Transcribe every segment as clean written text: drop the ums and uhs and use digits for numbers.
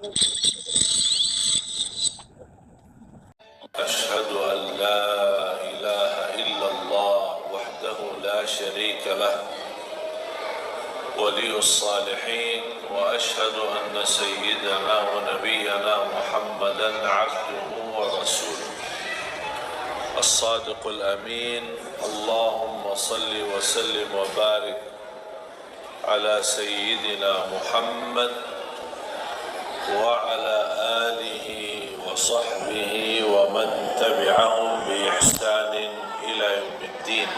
أشهد أن لا إله إلا الله وحده لا شريك له ولي الصالحين وأشهد أن سيدنا ونبينا محمدا عبده ورسوله الصادق الأمين. اللهم صل وسلم وبارك على سيدنا محمد وعلى آله وصحبه ومن تبعهم بإحسان إلى يوم الدين.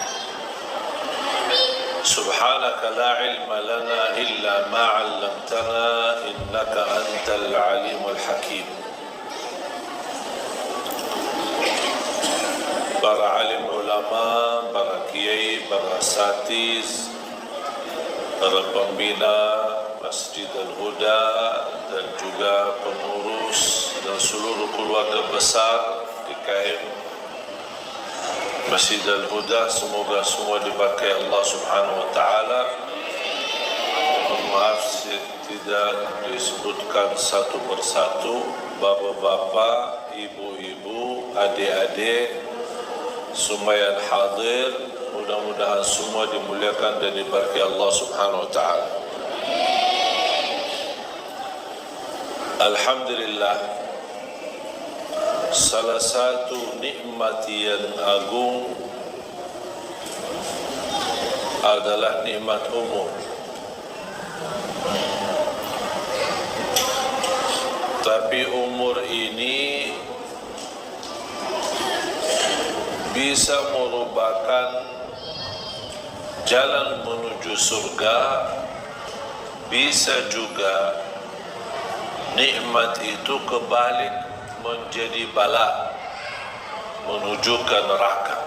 سبحانك لا علم لنا إلا ما علمتنا إنك أنت العليم الحكيم. Para alim ulama, para kiai, para asatiz, para pembina Masjid Al-Huda dan juga pengurus dan seluruh keluarga besar DKM Masjid Al-Huda, semoga semua diberkahi Allah Subhanahu wa taala. Maaf tidak disebutkan satu persatu, bapak-bapak, ibu-ibu, adik-adik, semua yang hadir, mudah-mudahan semua dimuliakan dan diberkahi Allah Subhanahu wa taala. Alhamdulillah, salah satu nikmat yang agung adalah nikmat umur. Tapi umur ini bisa merupakan jalan menuju surga, bisa juga nikmat itu kebalik menjadi bala menuju ke neraka.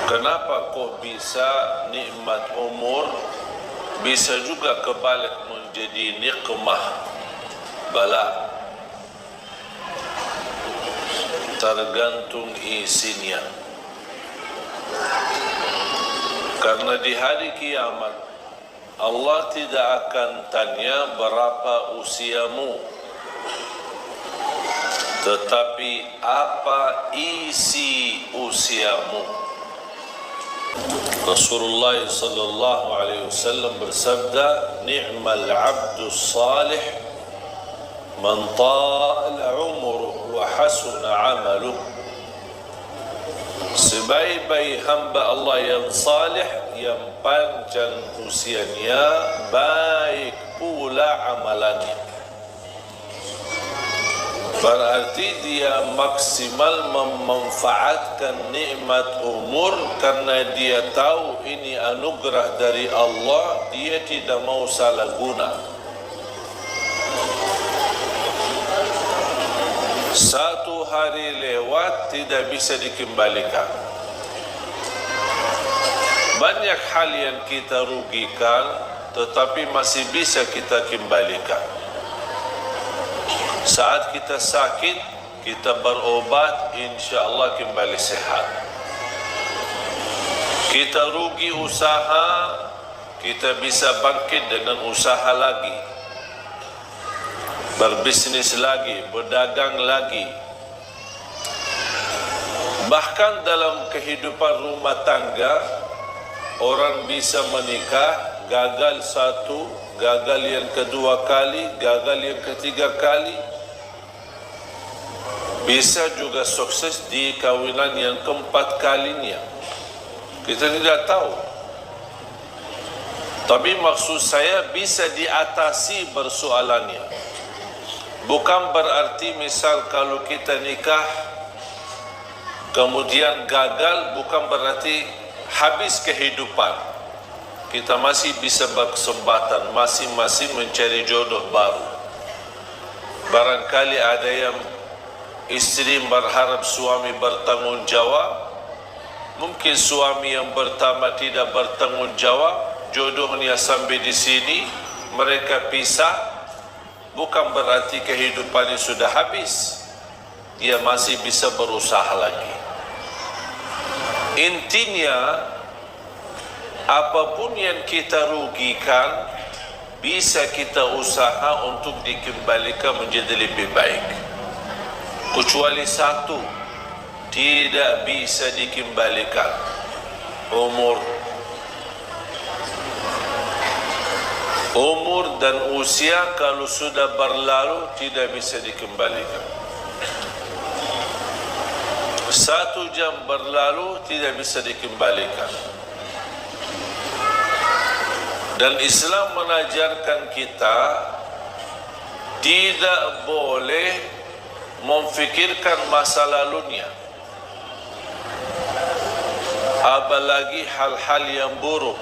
Kenapa kok bisa nikmat umur bisa juga kebalik menjadi nikmah bala? Tergantung isinya. Karena di hari kiamat Allah tidak akan tanya berapa usiamu, tetapi apa isi usiamu. Rasulullah sallallahu alaihi wasallam bersabda, "Ni'mal 'abdus salih man ta'ala umruhu wa hasuna 'amaluhu." Sebaik-baik hamba Allah yang salih, yang panjang usianya, baik pula amalannya. Berarti dia maksimal memanfaatkan nikmat umur karena dia tahu ini anugerah dari Allah, dia tidak mau salah guna. Satu hari lewat tidak bisa dikembalikan. Banyak hal yang kita rugikan tetapi masih bisa kita kembalikan. Saat kita sakit, kita berobat, insya-Allah kembali sehat. Kita rugi usaha, kita bisa bangkit dengan usaha lagi, berbisnis lagi, berdagang lagi. Bahkan dalam kehidupan rumah tangga, orang bisa menikah, gagal satu, gagal yang kedua kali, gagal yang ketiga kali. Bisa juga sukses di kawinan yang keempat kalinya. Kita tidak tahu. Tapi maksud saya bisa diatasi persoalannya. Bukan berarti misal kalau kita nikah kemudian gagal, bukan berarti habis kehidupan. Kita masih bisa berkesempatan masing-masing mencari jodoh baru. Barangkali ada yang istri berharap suami bertanggung jawab, mungkin suami yang pertama tidak bertanggung jawab, jodohnya sampai di sini, mereka pisah. Bukan berarti kehidupannya sudah habis, dia masih bisa berusaha lagi. Intinya, apapun yang kita rugikan, bisa kita usaha untuk dikembalikan menjadi lebih baik. Kecuali satu tidak bisa dikembalikan, umur. Umur dan usia kalau sudah berlalu tidak bisa dikembalikan. 1 jam berlalu tidak bisa dikembalikan. Dan Islam mengajarkan kita tidak boleh memfikirkan masa lalunya, apalagi hal-hal yang buruk,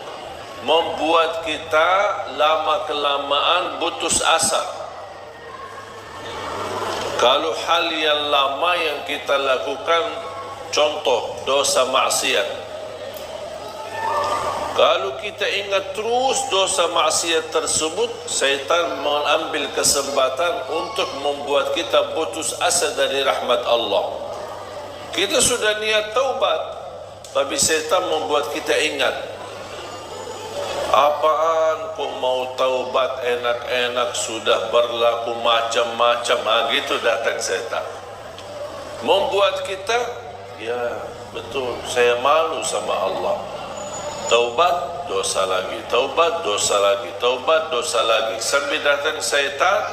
membuat kita lama-kelamaan putus asa. Kalau hal yang lama yang kita lakukan, contoh dosa maksiat, kalau kita ingat terus dosa maksiat tersebut, syaitan mengambil kesempatan untuk membuat kita putus asa dari rahmat Allah. Kita sudah niat taubat, tapi syaitan membuat kita ingat, apaan kok mau taubat enak-enak, sudah berlaku macam-macam. Gitu datang syaitan, membuat kita, ya betul, saya malu sama Allah. Taubat, dosa lagi, taubat, dosa lagi, taubat, dosa lagi. Sambil datang syaitan,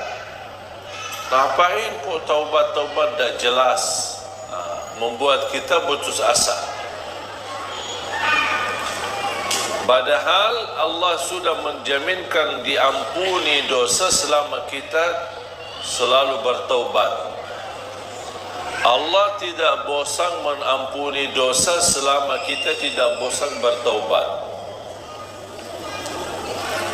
ngapain kok taubat-taubat dah jelas. Membuat kita putus asa. Padahal Allah sudah menjaminkan diampuni dosa selama kita selalu bertaubat. Allah tidak bosan mengampuni dosa selama kita tidak bosan bertaubat.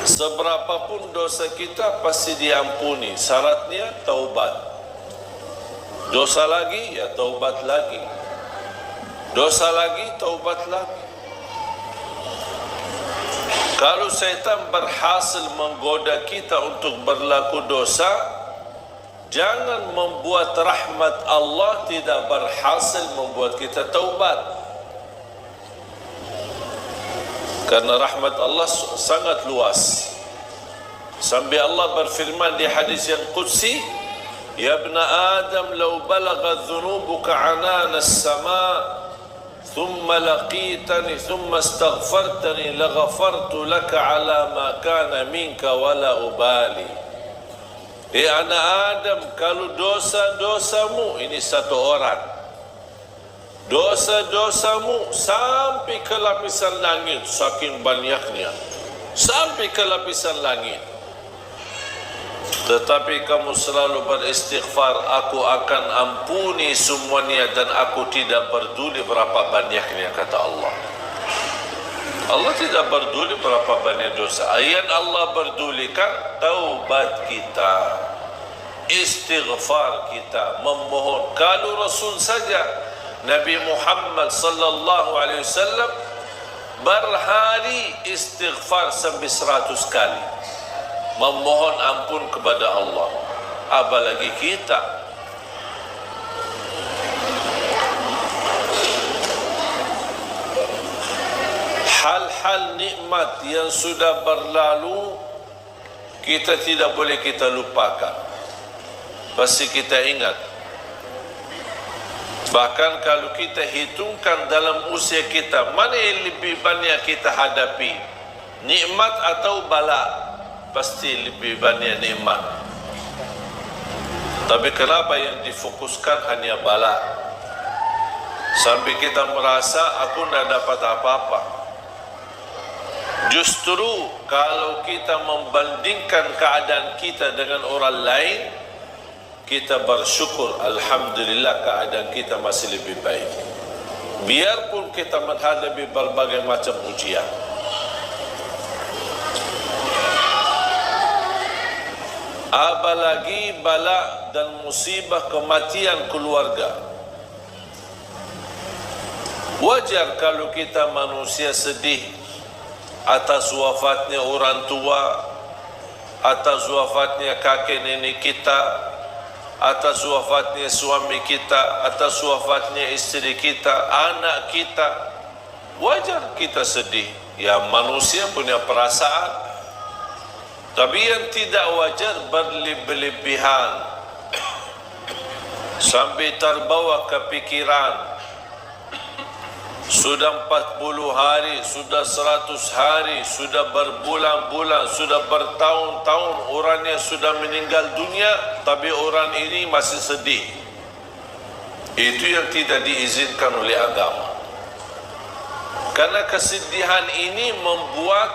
Seberapapun dosa kita pasti diampuni, syaratnya taubat. Dosa lagi, ya taubat lagi. Dosa lagi, taubat lagi. Kalau syaitan berhasil menggoda kita untuk berlaku dosa, jangan membuat rahmat Allah tidak berhasil membuat kita taubat. Karena rahmat Allah sangat luas. Sampai Allah berfirman di hadis yang qudsi, Ya ibna Adam, law balagha dhunubuka anana as-sama' thumma laqitani thumma astaghfartani laghafartu laka ala ma kana minka wala ubali. Anak Adam, kalau dosa-dosamu, ini satu orang, dosa-dosamu sampai ke lapisan langit, saking banyaknya, sampai ke lapisan langit, tetapi kamu selalu beristighfar, aku akan ampuni semuanya dan aku tidak peduli berapa banyaknya, kata Allah. Allah tidak peduli berapa banyak dosa. Yang Allah pedulikan taubat kita, istighfar kita, memohon. Kalau Rasul saja, Nabi Muhammad sallallahu alaihi wasallam berhari istighfar sampai 100 kali, memohon ampun kepada Allah. Apalagi kita. Hal-hal nikmat yang sudah berlalu, kita tidak boleh kita lupakan. Pasti kita ingat. Bahkan kalau kita hitungkan dalam usia kita, mana yang lebih banyak kita hadapi, nikmat atau bala? Pasti lebih banyak nikmat. Tapi kenapa yang difokuskan hanya bala? Sampai kita merasa aku tidak dapat apa-apa. Justru kalau kita membandingkan keadaan kita dengan orang lain, kita bersyukur, alhamdulillah keadaan kita masih lebih baik. Biarpun kita menghadapi berbagai macam ujian. Apalagi bala dan musibah kematian keluarga. Wajar kalau kita manusia sedih atas wafatnya orang tua, atas wafatnya kakek nenek kita, atas wafatnya suami kita, atas wafatnya istri kita, anak kita. Wajar kita sedih. Ya, manusia punya perasaan. Tapi yang tidak wajar berlebihan sampai terbawa kepikiran. Sudah 40 hari, sudah 100 hari, sudah berbulan-bulan, sudah bertahun-tahun orangnya sudah meninggal dunia, tapi orang ini masih sedih. Itu yang tidak diizinkan oleh agama. Karena kesedihan ini membuat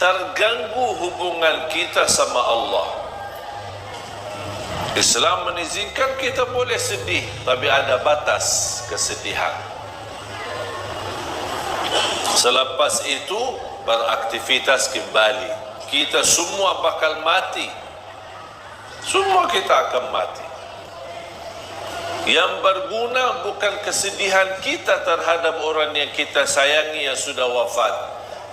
terganggu hubungan kita sama Allah. Islam mengizinkan kita boleh sedih, tapi ada batas kesedihan. Selepas itu beraktivitas kembali. Kita semua bakal mati. Semua kita akan mati. Yang berguna bukan kesedihan kita terhadap orang yang kita sayangi yang sudah wafat,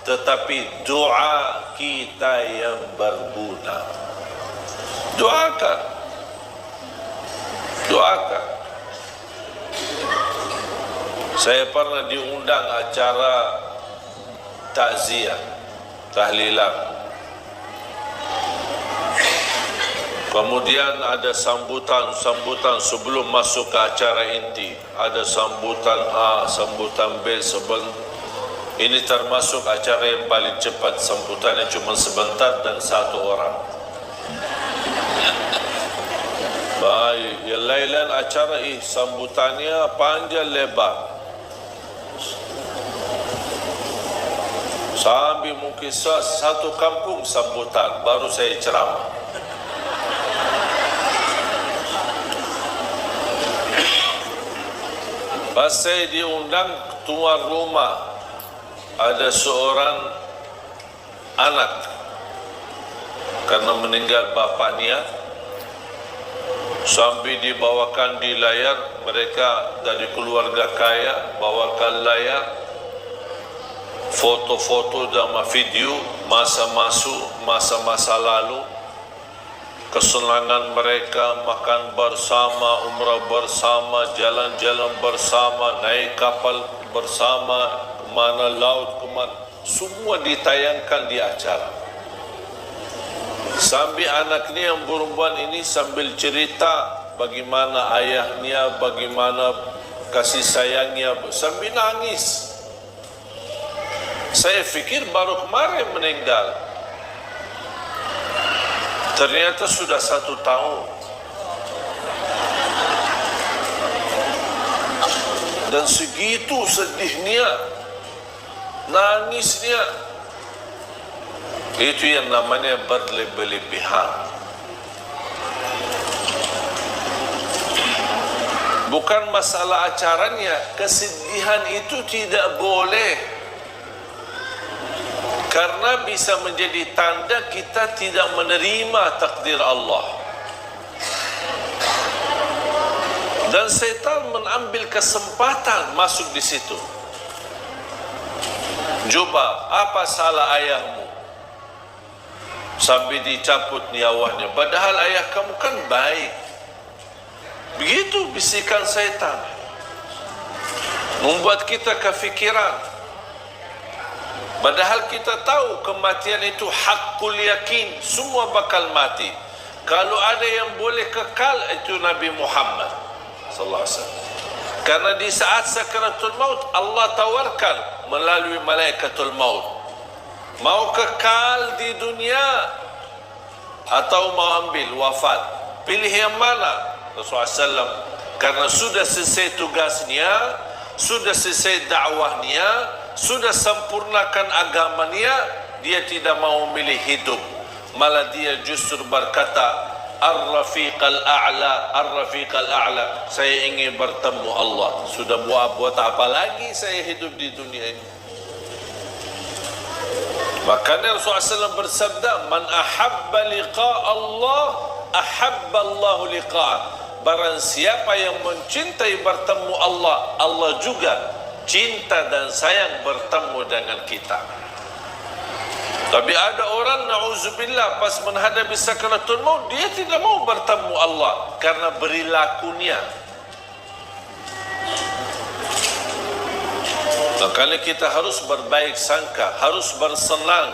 tetapi doa kita yang berguna. Doakan. Doakan. Saya pernah diundang acara takziah, tahlilan. Kemudian ada sambutan sebelum masuk ke acara inti. Ada sambutan A, sambutan B, ini termasuk acara yang paling cepat. Sambutannya cuma sebentar dan satu orang. Baik, yang lain acara sambutannya panjang lebar. Sambil mungkin satu kampung sambutan, baru saya ceramah. Pas saya diundang tuan rumah, ada seorang anak karena meninggal bapaknya, sambil dibawakan di layar. Mereka dari keluarga kaya bawakan layar foto-foto dan video masa-masa lalu, kesenangan mereka, makan bersama, umrah bersama, jalan-jalan bersama, naik kapal bersama, kemana laut, kemana, semua ditayangkan di acara. Sambil anaknya yang perempuan ini sambil cerita bagaimana ayahnya, bagaimana kasih sayangnya, sambil nangis. Saya fikir baru kemarin meninggal, ternyata sudah 1 tahun. Dan segitu sedihnya, nangisnya. Itu yang namanya berlebihan. Bukan masalah acaranya, kesedihan itu tidak boleh. Karena bisa menjadi tanda kita tidak menerima takdir Allah. Dan setan mengambil kesempatan masuk di situ. Coba, apa salah ayahmu sampai dicabut nyawanya? Padahal ayah kamu kan baik. Begitu bisikan setan, membuat kita kefikiran. Padahal kita tahu kematian itu hakul yakin, semua bakal mati. Kalau ada yang boleh kekal, itu Nabi Muhammad sallallahu alaihi wasallam. Karena di saat sakaratul maut Allah tawarkan melalui malaikatul maut, mau kekal di dunia atau mau ambil wafat, pilih yang mana? Rasulullah SAW, karena sudah selesai tugasnya, sudah selesai dakwahnya, sudah sempurnakan agamanya, dia tidak mau memilih hidup, malah dia justru berkata, Ar-Rafiqal A'la, Ar-Rafiqal A'la, saya ingin bertemu Allah. Sudah buat apa lagi saya hidup di dunia ini? Makanya Rasulullah SAW bersabda, Man ahabba liqa' Allah, ahabba Allahu liqa'ah. Barang siapa yang mencintai bertemu Allah, Allah juga cinta dan sayang bertemu dengan kita. Tapi ada orang, na'udzubillah, pas menghadapi sakaratul maut, dia tidak mau bertemu Allah karena perilakunya. Makanya kita harus berbaik sangka, harus bersenang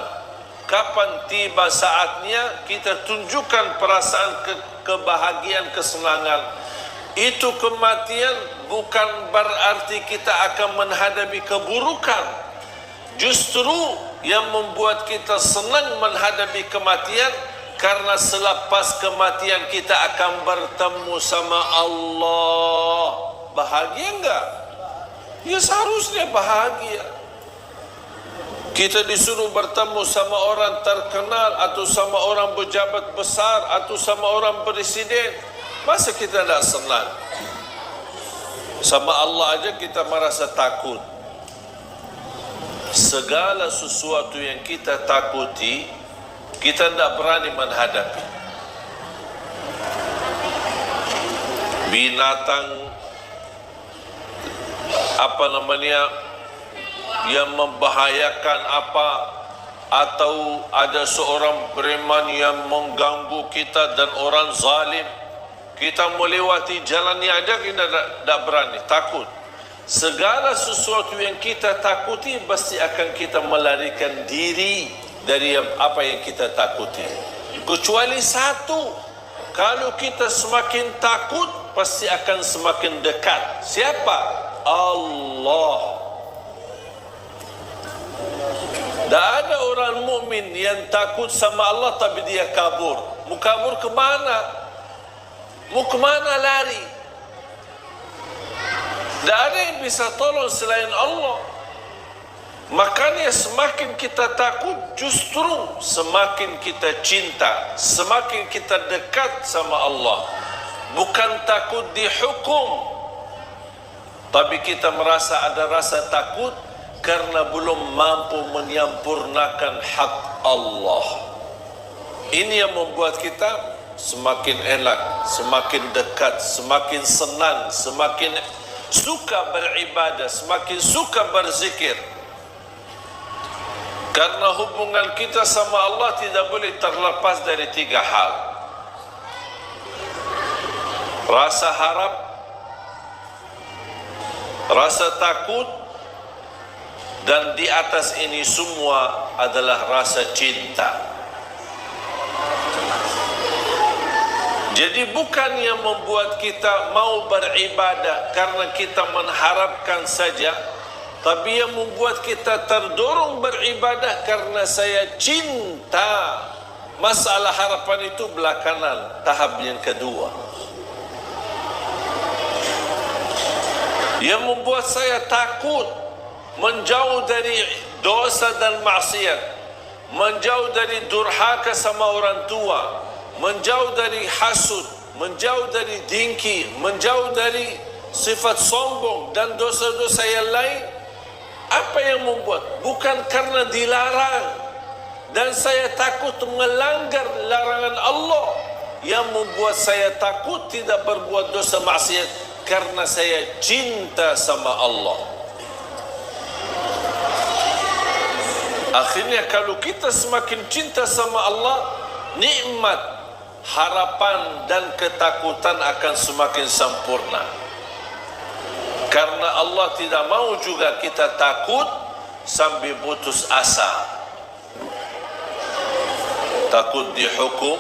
kapan tiba saatnya kita tunjukkan perasaan kebahagiaan, kesenangan. Itu kematian bukan berarti kita akan menghadapi keburukan. Justru yang membuat kita senang menghadapi kematian, karena selepas kematian kita akan bertemu sama Allah. Bahagia enggak? Ya seharusnya bahagia. Kita disuruh bertemu sama orang terkenal, atau sama orang pejabat besar, atau sama orang presiden. Masa kita tidak senang? Sama Allah aja kita merasa takut. Segala sesuatu yang kita takuti, kita tidak berani menghadapi. Binatang yang membahayakan apa, atau ada seorang preman yang mengganggu kita dan orang zalim, kita melewati jalannya aja kita tidak berani, takut. Segala sesuatu yang kita takuti pasti akan kita melarikan diri dari apa yang kita takuti. Kecuali satu, kalau kita semakin takut pasti akan semakin dekat. Siapa? Allah. Tak ada orang mukmin yang takut sama Allah tapi dia kabur. Mau kabur ke mana? Mau ke mana lari? Tak ada yang bisa tolong selain Allah. Makanya semakin kita takut, justru semakin kita cinta, semakin kita dekat sama Allah. Bukan takut dihukum, tapi kita merasa ada rasa takut karena belum mampu menyempurnakan hak Allah. Ini yang membuat kita semakin enak, semakin dekat, semakin senang, semakin suka beribadah, semakin suka berzikir. Karena hubungan kita sama Allah tidak boleh terlepas dari tiga hal: rasa harap, rasa takut, dan di atas ini semua adalah rasa cinta. Jadi bukan yang membuat kita mau beribadah karena kita mengharapkan saja, tapi yang membuat kita terdorong beribadah karena saya cinta. Masalah harapan itu belakangan, tahap yang kedua. Yang membuat saya takut menjauh dari dosa dan maksiat, menjauh dari durhaka sama orang tua, menjauh dari hasud, menjauh dari dengki, menjauh dari sifat sombong dan dosa-dosa yang lain. Apa yang membuat? Bukan karena dilarang dan saya takut melanggar larangan Allah. Yang membuat saya takut tidak berbuat dosa maksiat karena saya cinta sama Allah. Akhirnya kalau kita semakin cinta sama Allah, nikmat, harapan dan ketakutan akan semakin sempurna. Karena Allah tidak mau juga kita takut sampai putus asa. Takut dihukum,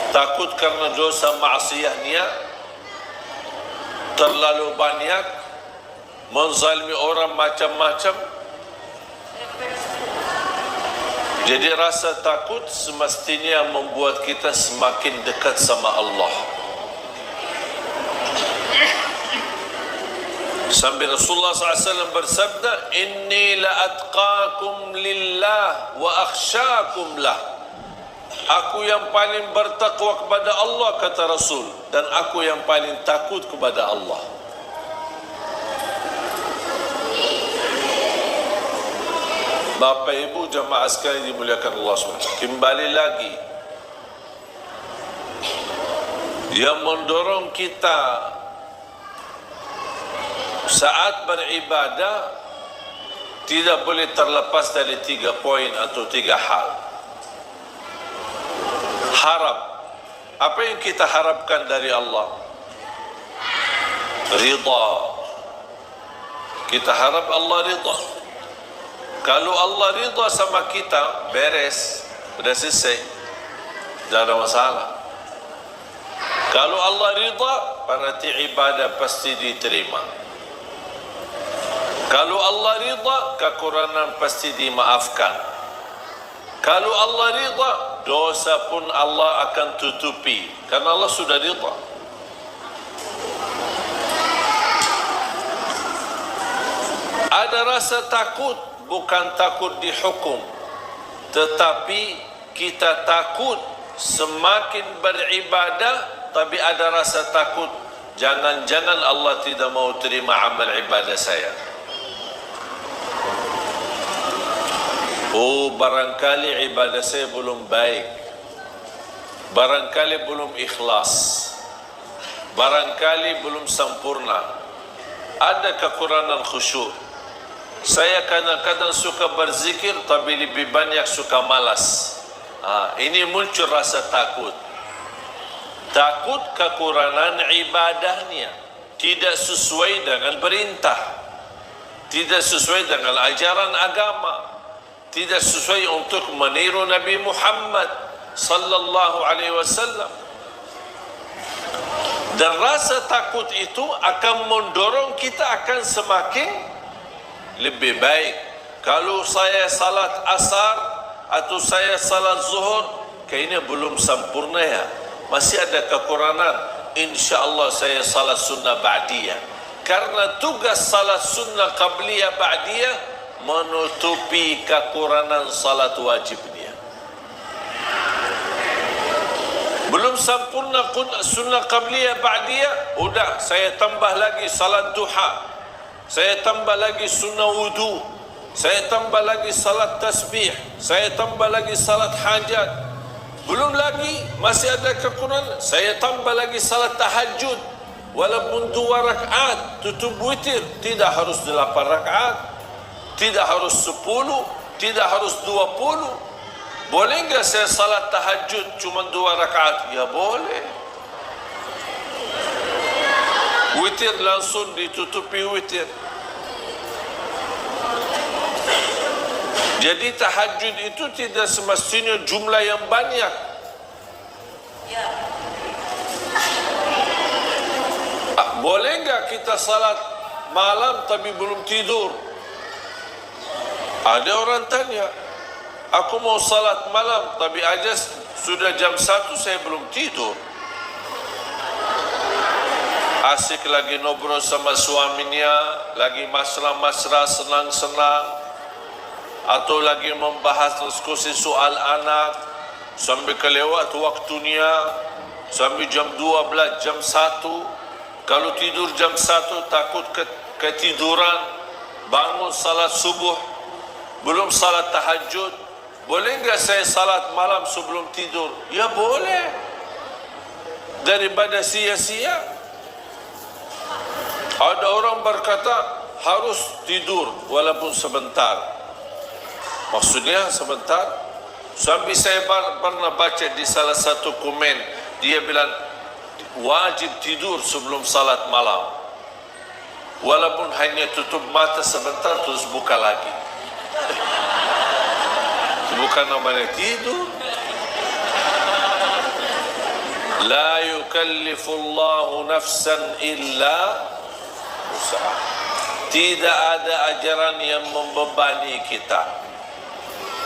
takut karena dosa maksiatnya terlalu banyak, menzalimi orang macam-macam. Jadi rasa takut semestinya membuat kita semakin dekat sama Allah. Sampai Rasulullah SAW bersabda, "Inni la atqakum lillah wa akhsyakum lah." Aku yang paling bertakwa kepada Allah, kata Rasul, dan aku yang paling takut kepada Allah. Bapak Ibu jemaah sekalian dimuliakan Allah SWT, kembali lagi yang mendorong kita saat beribadah tidak boleh terlepas dari 3 poin atau 3 hal. Harap. Apa yang kita harapkan dari Allah? Ridha. Kita harap Allah ridha. Kalau Allah ridha sama kita, beres, sudah selesai, tidak ada masalah. Kalau Allah ridha, berarti ibadah pasti diterima. Kalau Allah ridha, kekurangan pasti dimaafkan. Kalau Allah ridha, dosa pun Allah akan tutupi, karena Allah sudah ridha. Ada rasa takut, bukan takut dihukum, tetapi kita takut semakin beribadah, tapi ada rasa takut jangan-jangan Allah tidak mau terima amal ibadah saya. Oh, barangkali ibadah saya belum baik, barangkali belum ikhlas, barangkali belum sempurna, ada kekurangan khusyuk. Saya kadang-kadang suka berzikir, tapi lebih banyak suka malas. Ini muncul rasa takut. Takut kekurangan ibadahnya, tidak sesuai dengan perintah, tidak sesuai dengan ajaran agama, tidak sesuai untuk meniru Nabi Muhammad sallallahu alaihi wasallam. Dan rasa takut itu akan mendorong kita akan semakin lebih baik. Kalau saya salat asar atau saya salat zuhur, kayaknya belum sempurna ya, masih ada kekurangan. InsyaAllah saya salat sunnah ba'diyah, karena tugas salat sunnah qabliyah ba'diyah menutupi kekurangan salat wajibnya. Belum sempurna sunnah qabliyah ba'diyah, udah saya tambah lagi salat duha, saya tambah lagi sunnah wudu, saya tambah lagi salat tasbih, saya tambah lagi salat hajat. Belum lagi, masih ada kekurangan, saya tambah lagi salat tahajud, walaupun 2 rakaat, tutup witir, tidak harus 8 rakaat, tidak harus 10, tidak harus 20. Boleh enggak saya salat tahajud cuma 2 rakaat? Ya boleh. Witir langsung ditutupi witir. Jadi tahajud itu tidak semestinya jumlah yang banyak. Boleh enggak kita salat malam tapi belum tidur? Ada orang tanya, aku mau salat malam tapi aja sudah jam 1 saya belum tidur. Asik lagi ngobrol sama suaminya, lagi mesra-mesra, senang-senang, atau lagi membahas diskusi soal anak, sampai kelewat waktunya, sampai jam 12, jam 1. Kalau tidur jam 1 takut ketiduran, bangun salat subuh, belum salat tahajud. Boleh enggak saya salat malam sebelum tidur? Ya boleh, daripada sia-sia. Ada orang berkata harus tidur walaupun sebentar. Maksudnya sebentar? Sampai saya pernah baca di salah satu komen, dia bilang wajib tidur sebelum salat malam, walaupun hanya tutup mata sebentar terus buka lagi. Bukan namanya tidur. La yukallifullahu nafsan illa usaha. Tidak ada ajaran yang membebani kita.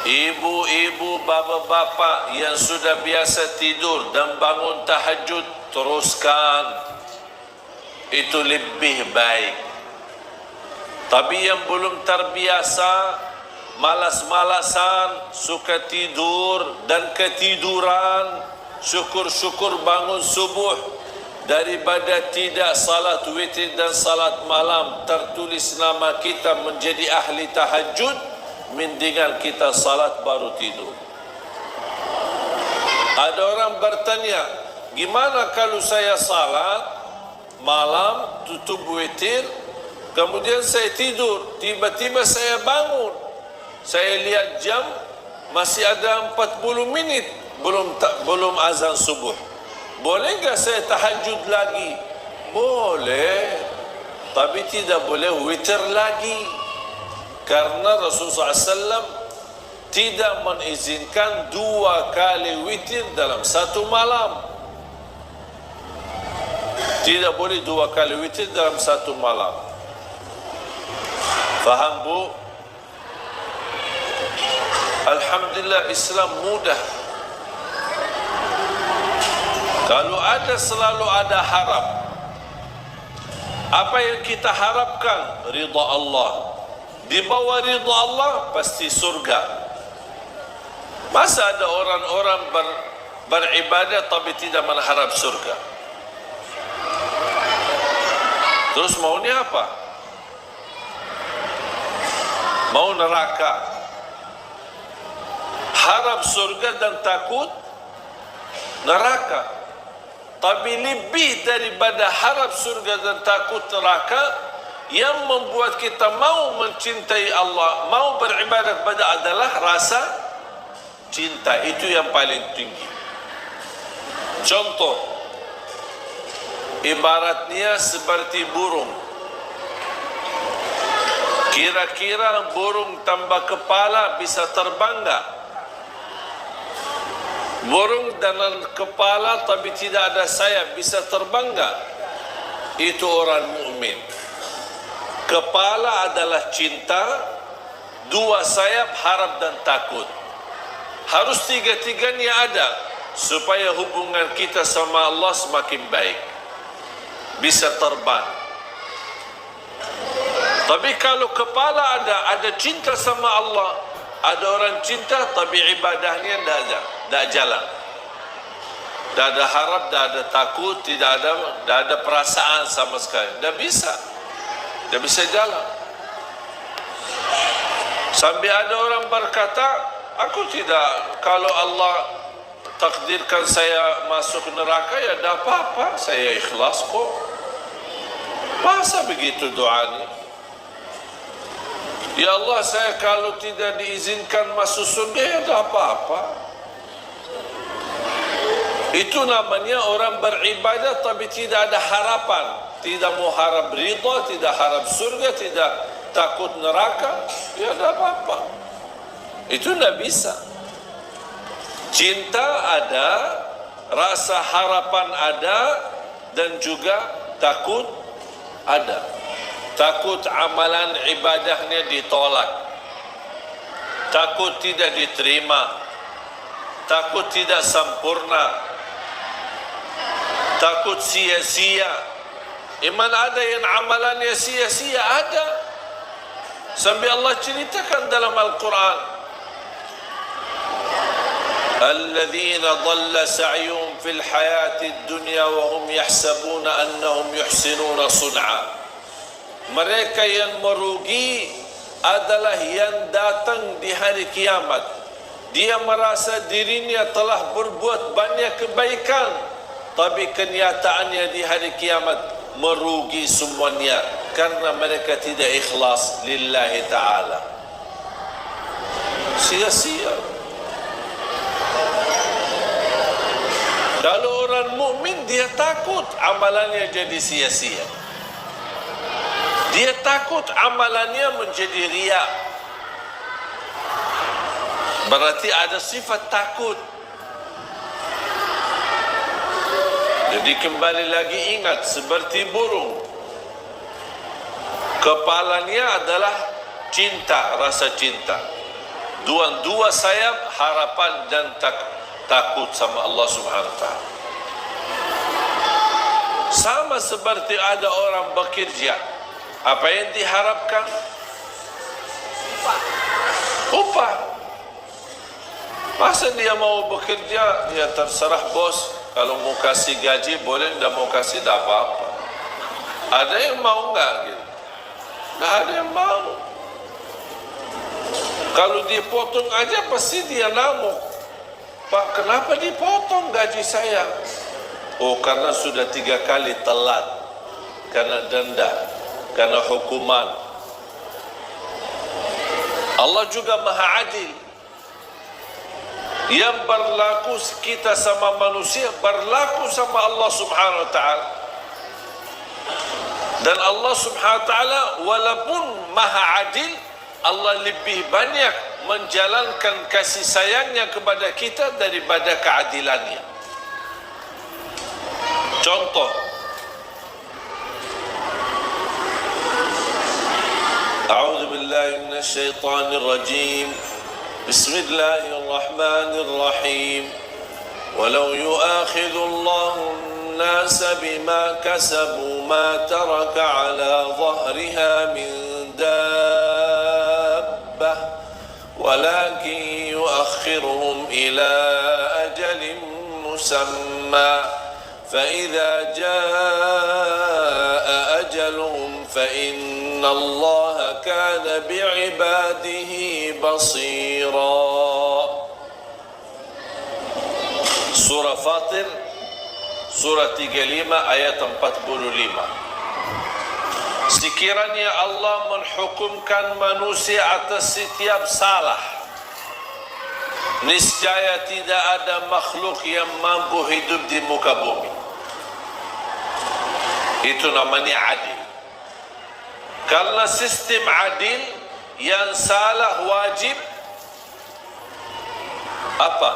Ibu-ibu, bapa-bapa yang sudah biasa tidur dan bangun tahajud, teruskan. Itu lebih baik. Tapi yang belum terbiasa, malas-malasan, suka tidur dan ketiduran, syukur-syukur bangun subuh, daripada tidak salat witir dan salat malam, tertulis nama kita menjadi ahli tahajud, mendingan kita salat baru tidur. Ada orang bertanya, gimana kalau saya salat malam, tutup witir, kemudian saya tidur, tiba-tiba saya bangun, saya lihat jam, masih ada 40 minit, belum azan subuh. Boleh enggak saya tahajud lagi? Boleh, tapi tidak boleh witir lagi. Karena Rasulullah SAW tidak mengizinkan 2 kali witir dalam satu malam. Tidak boleh 2 kali witir dalam satu malam. Faham bu? Alhamdulillah, Islam mudah. Kalau ada, selalu ada harap. Apa yang kita harapkan? Ridha Allah. Di bawah ridha Allah pasti surga. Masa ada orang-orang beribadah tapi tidak mengharap surga? Terus maunya apa? Mau neraka. Harap surga dan takut neraka. Tapi lebih daripada harap surga dan takut neraka, yang membuat kita mau mencintai Allah, mau beribadah kepada adalah rasa cinta. Itu yang paling tinggi. Contoh, ibaratnya seperti burung. Kira-kira burung tanpa kepala bisa terbang enggak? Burung dengan kepala tapi tidak ada sayap bisa terbang enggak? Itu orang mukmin. Kepala adalah cinta, 2 sayap harap dan takut. Harus 3-tiganya ada supaya hubungan kita sama Allah semakin baik, bisa terbang. Tapi kalau kepala ada cinta sama Allah, ada orang cinta tapi ibadahnya tidak jalan, tidak ada harap, tidak ada takut, tidak ada perasaan sama sekali, tidak bisa jalan. Sampai ada orang berkata, aku tidak, kalau Allah takdirkan saya masuk neraka, ya tidak apa-apa, saya ikhlas kok. Masa begitu doanya? Ya Allah, saya kalau tidak diizinkan masuk surga, ya tidak apa-apa. Itu namanya orang beribadah tapi tidak ada harapan. Tidak mau harap ridha, tidak harap surga, tidak takut neraka, ya tidak apa-apa. Itu tidak bisa. Cinta ada, rasa harapan ada, dan juga takut ada. Takut amalan ibadahnya ditolak, takut tidak diterima, takut tidak sempurna, takut sia-sia. Iman ada yang amalannya sia-sia, ada. Sampai Allah ceritakan dalam Al-Quran, الذين ضل سعيهم في الحياة الدنيا وهم يحسبون أنهم يحسنون صنعا. Mereka yang merugi adalah yang datang di hari kiamat. Dia merasa dirinya telah berbuat banyak kebaikan, tapi kenyataannya di hari kiamat merugi semuanya karena mereka tidak ikhlas lillahi ta'ala. Sia-sia. Kalau orang mukmin, dia takut amalannya jadi sia-sia. Dia takut amalannya menjadi riya. Berarti ada sifat takut. Jadi kembali lagi ingat, seperti burung, kepalanya adalah cinta, rasa cinta. Dua sayap, harapan dan takut sama Allah Subhanahu wa ta'ala. Sama seperti ada orang bekerja, apa yang diharapkan? Upah. Masa dia mau bekerja, ya terserah bos. Kalau mau kasih gaji boleh, tidak mau kasih tidak apa-apa. Ada yang mau enggak gitu? Tidak ada yang mau. Kalau dipotong aja pasti dia ngamuk. Pak, kenapa dipotong gaji saya? Oh, karena sudah 3 kali telat, karena denda, karena hukuman. Allah juga Maha Adil. Yang berlaku kita sama manusia berlaku sama Allah Subhanahu wa ta'ala. Dan Allah Subhanahu wa ta'ala walaupun Maha Adil, Allah lebih banyak menjalankan kasih sayangnya kepada kita daripada keadilannya. Contoh, A'udzu billahi minasy syaithanir rajim. Bismillahirrahmanirrahim. Walau yu'akhidhu Allahu an-nasa bima kasabu ma taraka 'ala dhahriha min dabbah walakin yu'akhiruhum ila ajalin musamma فإذا جاء أجلهم فإن الله كان بعباده بصيرا. Surah Fatir, surah 35 ayat 45. Sekiranya Allah menghukumkan manusia atas setiap salah, niscaya tidak ada makhluk yang mampu hidup di muka bumi. Itu namanya adil. Karena sistem adil, yang salah wajib apa?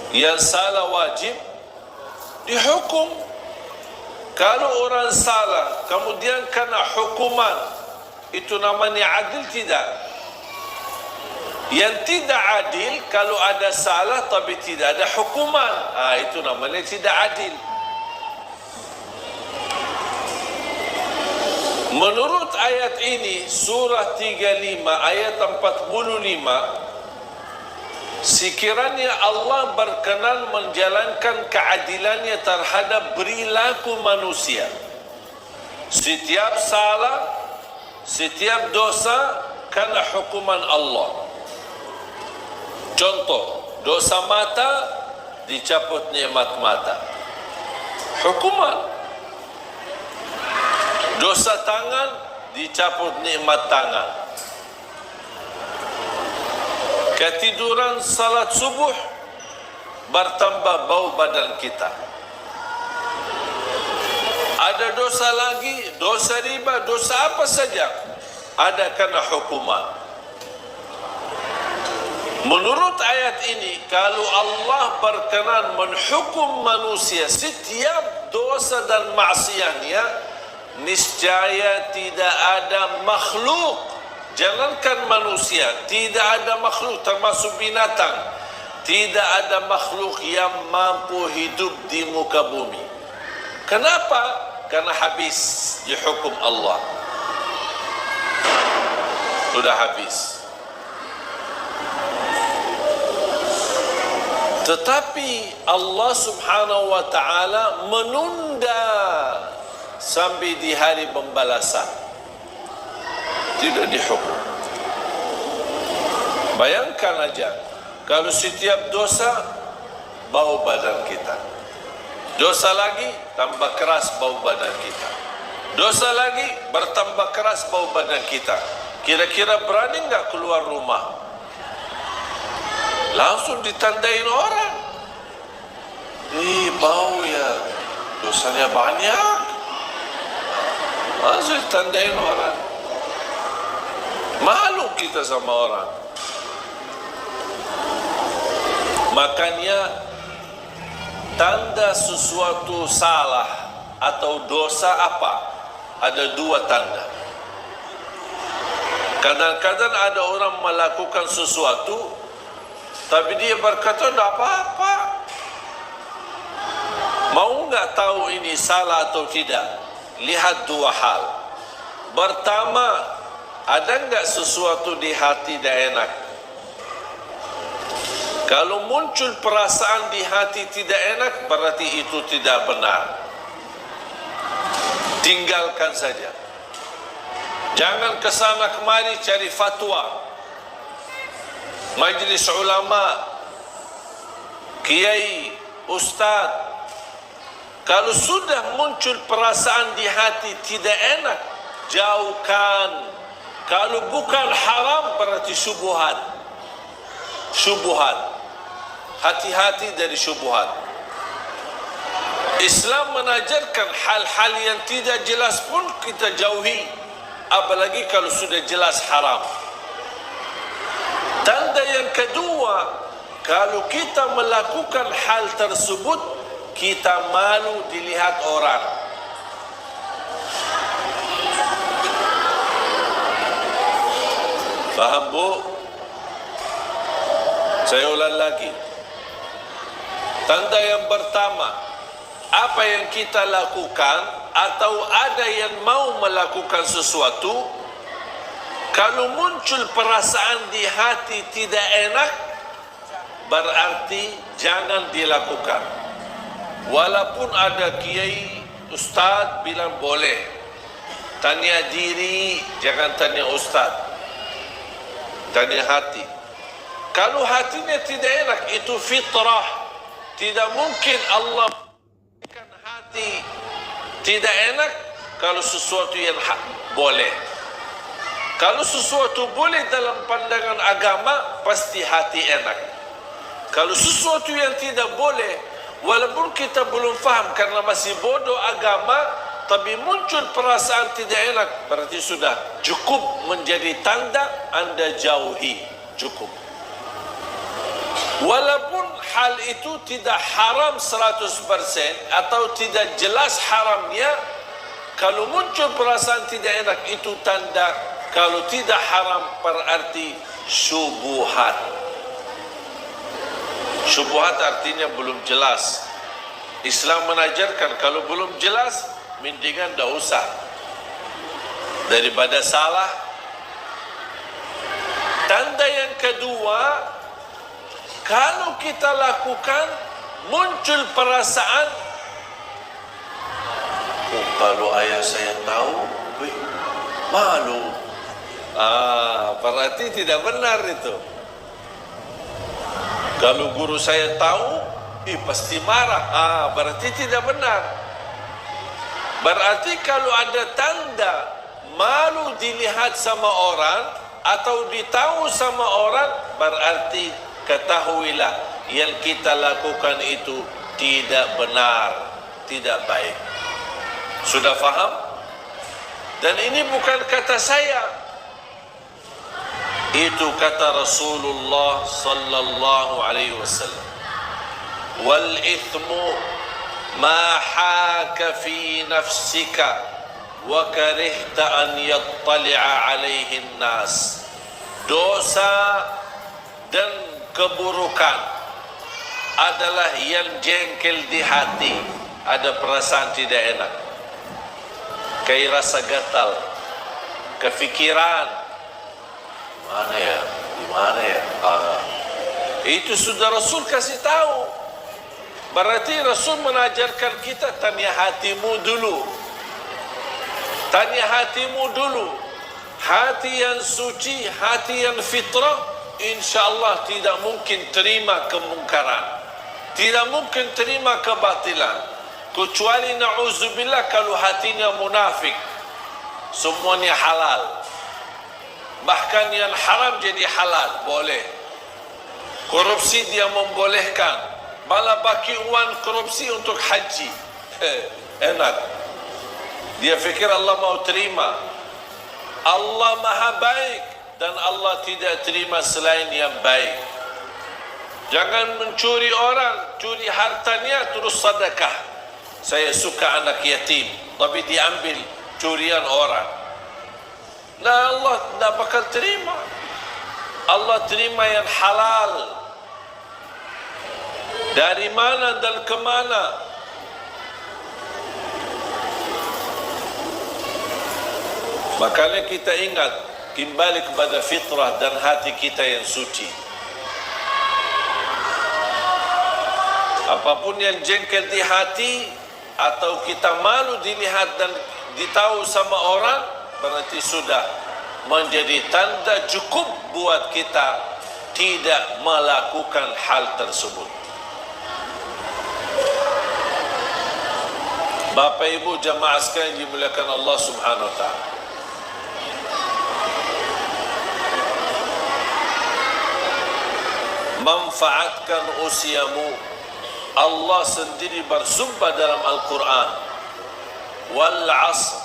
Yang salah wajib dihukum. Kalau orang salah kemudian kena hukuman, itu namanya adil tidak? Yang tidak adil kalau ada salah tapi tidak ada hukuman, itu namanya tidak adil. Menurut ayat ini, surah 35 ayat 45, sekiranya Allah berkenan menjalankan keadilannya terhadap perilaku manusia, setiap salah, setiap dosa kena hukuman Allah. Contoh, dosa mata, dicabut nikmat mata, hukuman. Dosa tangan, dicabut nikmat tangan. Ketiduran salat subuh, bertambah bau badan kita. Ada dosa lagi, dosa riba, dosa apa saja, ada kena hukuman. Menurut ayat ini, kalau Allah berkenan menghukum manusia setiap dosa dan maksiatnya, niscaya tidak ada makhluk, jangankan manusia, tidak ada makhluk termasuk binatang, tidak ada makhluk yang mampu hidup di muka bumi. Kenapa? Karena habis dihukum Allah. Sudah habis. Tetapi Allah subhanahu wa ta'ala menunda sampai di hari pembalasan, tidak dihukum. Bayangkan aja, kalau setiap dosa bau badan kita, dosa lagi tambah keras bau badan kita, dosa lagi bertambah keras bau badan kita, kira-kira berani enggak keluar rumah? Langsung ditandain orang, bau ya, dosanya banyak. Langsung ditandain orang. Malu kita sama orang. Makanya tanda sesuatu salah atau dosa apa? Ada dua tanda. Kadang-kadang ada orang melakukan sesuatu tapi dia berkata tidak apa-apa. Mau enggak tahu ini salah atau tidak? Lihat dua hal. Pertama, ada enggak sesuatu di hati tidak enak? Kalau muncul perasaan di hati tidak enak, berarti itu tidak benar. Tinggalkan saja. Jangan kesana kemari cari fatwa. Majlis ulama, kiai, ustaz. Kalau sudah muncul perasaan di hati tidak enak, jauhkan. Kalau bukan haram, berarti syubhat. Syubhat. Hati-hati dari syubhat. Islam mengajarkan hal-hal yang tidak jelas pun kita jauhi. apalagi kalau sudah jelas haram. Tanda yang kedua, kalau kita melakukan hal tersebut, kita malu dilihat orang. Faham, Bu? Saya ulang lagi. Tanda yang pertama, apa yang kita lakukan atau ada yang mau melakukan sesuatu, kalau muncul perasaan di hati tidak enak, berarti jangan dilakukan. Walaupun ada kiai, ustaz bilang boleh. Tanya diri, jangan tanya ustaz. Tanya hati. Kalau hatinya tidak enak, itu fitrah. Tidak mungkin Allah berikan hati tidak enak kalau sesuatu yang boleh. Kalau sesuatu boleh dalam pandangan agama, pasti hati enak. Kalau sesuatu yang tidak boleh, walaupun kita belum faham karena masih bodoh agama, tapi muncul perasaan tidak enak, berarti sudah cukup menjadi tanda Anda jauhi. Cukup. Walaupun hal itu tidak haram 100% atau tidak jelas haramnya, kalau muncul perasaan tidak enak, itu tanda kalau tidak haram, berarti syubhat. Syubhat artinya belum jelas. Islam menajarkan kalau belum jelas, mendingan tak usah daripada salah. Tanda yang kedua, kalau kita lakukan muncul perasaan, oh, kalau ayah saya tahu, malu. Berarti tidak benar itu. Kalau guru saya tahu, pasti marah. Berarti tidak benar. Berarti kalau ada tanda malu dilihat sama orang atau ditahu sama orang, berarti ketahuilah yang kita lakukan itu tidak benar, tidak baik. Sudah faham? Dan ini bukan kata saya, itu kata Rasulullah sallallahu alaihi wasallam. Wal ithmu ma haka fi nafsika wa karihta an yattali'a alaihi an-nas. Dosa dan keburukan adalah yang jengkel di hati, ada perasaan tidak enak, kayak rasa gatal, kefikiran, mana ya, di mana ya. Itu sudah Rasul kasih tahu. Berarti Rasul mengajarkan kita tanya hatimu dulu. Tanya hatimu dulu. Hati yang suci, hati yang fitrah, InsyaAllah tidak mungkin terima kemungkaran, tidak mungkin terima kebatilan, kecuali na'udzubillah kalau hatinya munafik, semuanya halal, bahkan yang haram jadi halal, boleh. Korupsi dia membolehkan, malah bagi uang korupsi untuk haji. Enak. Dia fikir Allah mau terima. Allah maha baik dan Allah tidak terima selain yang baik. Jangan mencuri orang, curi hartanya terus sedekah. Saya suka anak yatim, tapi diambil curian orang. Nah, Allah tidak bakal terima. Allah terima yang halal. Dari mana dan kemana? Makanya kita ingat, kembali kepada fitrah dan hati kita yang suci. Apapun yang jengkel di hati atau kita malu dilihat dan ditahu sama orang, berarti sudah menjadi tanda cukup buat kita tidak melakukan hal tersebut. Bapak Ibu jamaah sekalian dimuliakan Allah Subhanahu wa taala. Manfaatkan usiamu. Allah sendiri bersumpah dalam Al-Quran, wal 'asr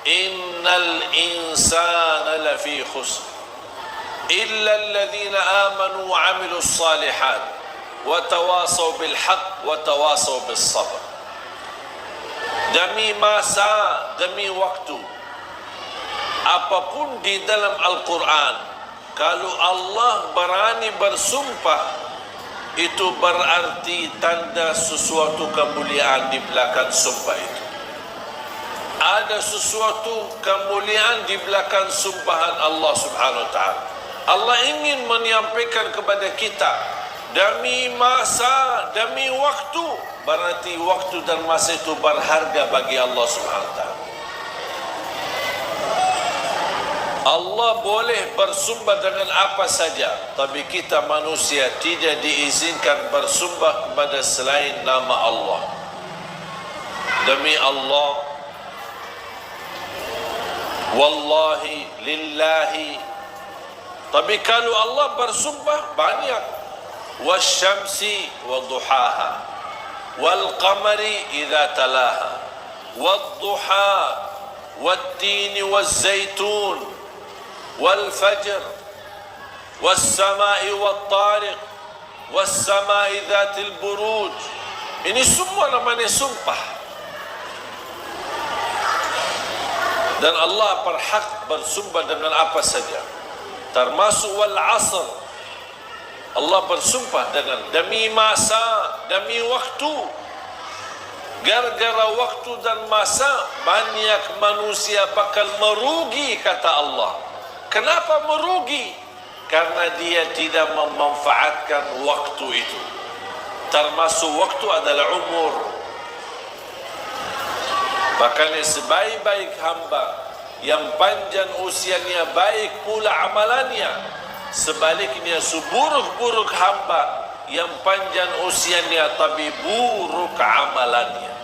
innal insana lafi khusr illa alladhina amanu wa amilus salihat wa tawasaw bil haqq wa tawasaw bis sabr. Demi masa, demi waktu, apapun di dalam Al-Quran, kalau Allah berani bersumpah, itu berarti tanda sesuatu kemuliaan di belakang sumpah itu. Ada sesuatu kemuliaan di belakang sumpahan Allah Subhanahu wa Ta'ala. Allah ingin menyampaikan kepada kita, demi masa, demi waktu, berarti waktu dan masa itu berharga bagi Allah Subhanahu wa Ta'ala. Allah boleh bersumpah dengan apa saja, tapi kita manusia tidak diizinkan bersumpah kepada selain nama Allah. Demi Allah, wallahi, lillahi. Tapi kalau Allah bersumpah banyak, wasyamsi wa duhaha, wal qamari idza talaha, wad duha, wad tini waz zaitun, والفجر والسماء والطارق والسماء ذات البروج. Ini semua namanya sumpah. Dan Allah berhak bersumpah dengan apa saja, termasuk wal asr. Allah bersumpah dengan demi masa, demi waktu. Gara-gara waktu dan masa, banyak manusia bakal merugi, kata Allah. Kenapa merugi? Karena dia tidak memanfaatkan waktu itu. Termasuk waktu adalah umur. Makanya sebaik-baik hamba, yang panjang usianya baik pula amalannya. Sebaliknya seburuk-buruk hamba, yang panjang usianya tapi buruk amalannya.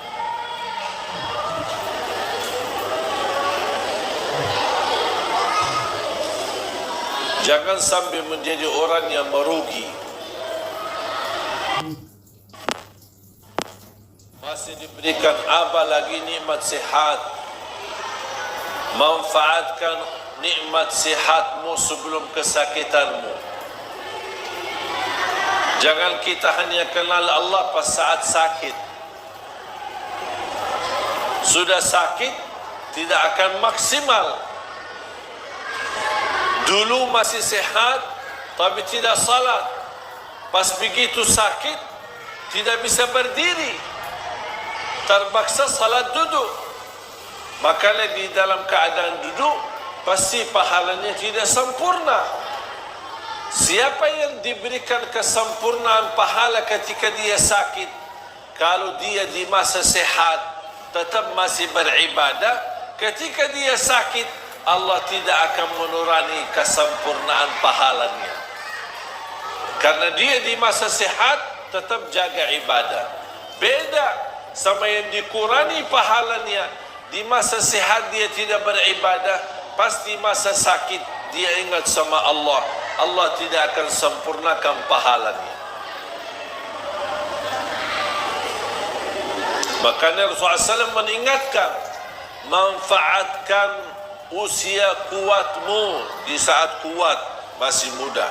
Jangan sampai menjadi orang yang merugi. Masih diberikan apa lagi nikmat sehat. Manfaatkan nikmat sehatmu sebelum kesakitanmu. Jangan kita hanya kenal Allah pas saat sakit. Sudah sakit, tidak akan maksimal. Dulu masih sehat, tapi tidak salat. Pas begitu sakit, tidak bisa berdiri, terpaksa salat duduk. Makanya di dalam keadaan duduk, pasti pahalanya tidak sempurna. Siapa yang diberikan kesempurnaan pahala ketika dia sakit? Kalau dia di masa sehat, tetap masih beribadah. Ketika dia sakit, Allah tidak akan menurani kesempurnaan pahalanya. Karena dia di masa sehat tetap jaga ibadah. Beda sama yang dikurangi pahalanya. Di masa sehat dia tidak beribadah, pasti masa sakit dia ingat sama Allah. Allah tidak akan sempurnakan pahalanya. Makanya Rasulullah SAW mengingatkan, manfaatkan usia kuatmu di saat kuat, masih muda,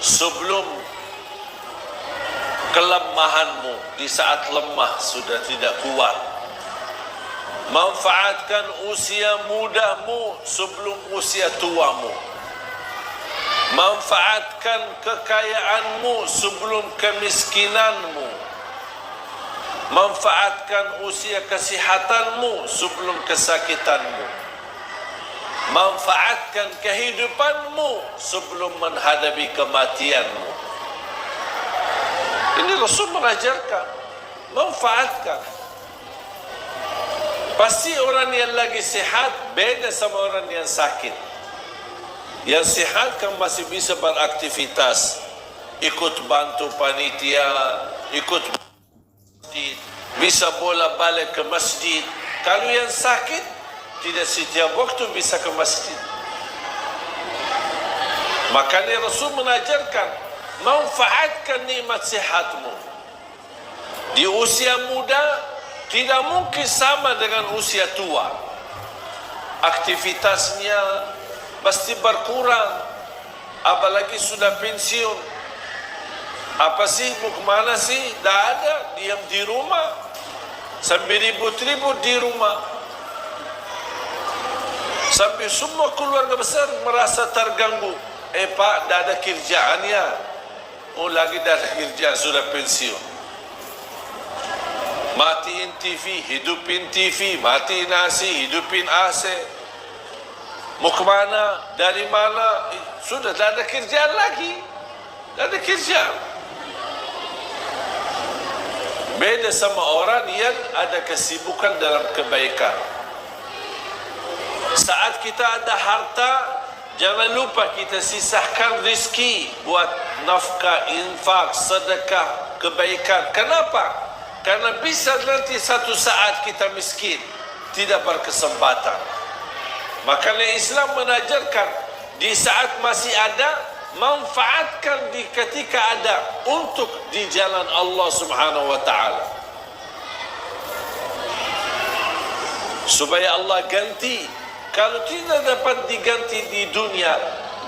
sebelum kelemahanmu di saat lemah sudah tidak kuat. Manfaatkan usia mudamu sebelum usia tuamu. Manfaatkan kekayaanmu sebelum kemiskinanmu. Manfaatkan usia kesehatanmu sebelum kesakitanmu. Manfaatkan kehidupanmu sebelum menghadapi kematianmu. Ini Rasul mengajarkan, manfaatkan. Pasti orang yang lagi sehat beda sama orang yang sakit. Yang sehat kan masih bisa beraktivitas, ikut bantu panitia, ikut masjid, bisa bola balik ke masjid. Kalau yang sakit, tidak setiap waktu bisa ke masjid. Makanya Rasul mengajarkan, manfaatkan nikmat sehatmu. Di usia muda tidak mungkin sama dengan usia tua. aktivitasnya pasti berkurang, apalagi sudah pensiun. Apa sih, mau kemana sih? Dah ada, diam di rumah sampai ribut-ribut di rumah, sampai semua keluarga besar merasa terganggu. Pak, dah ada kerjaan ya? Oh, lagi dah ada kerjaan, sudah pensiun. Matiin TV, hidupin TV, matiin AC, hidupin AC. Mau kemana? Dari mana? Sudah dah ada kerjaan lagi. Dah ada kerjaan. Beda sama orang yang ada kesibukan dalam kebaikan. Saat kita ada harta, jangan lupa kita sisahkan rezeki buat nafkah, infak, sedekah, kebaikan. Kenapa? Karena bisa nanti satu saat kita miskin, tidak berkesempatan. Makanya Islam mengajarkan di saat masih ada, manfaatkan di ketika ada untuk di jalan Allah Subhanahu wa taala. Supaya Allah ganti. Kalau tidak dapat diganti di dunia,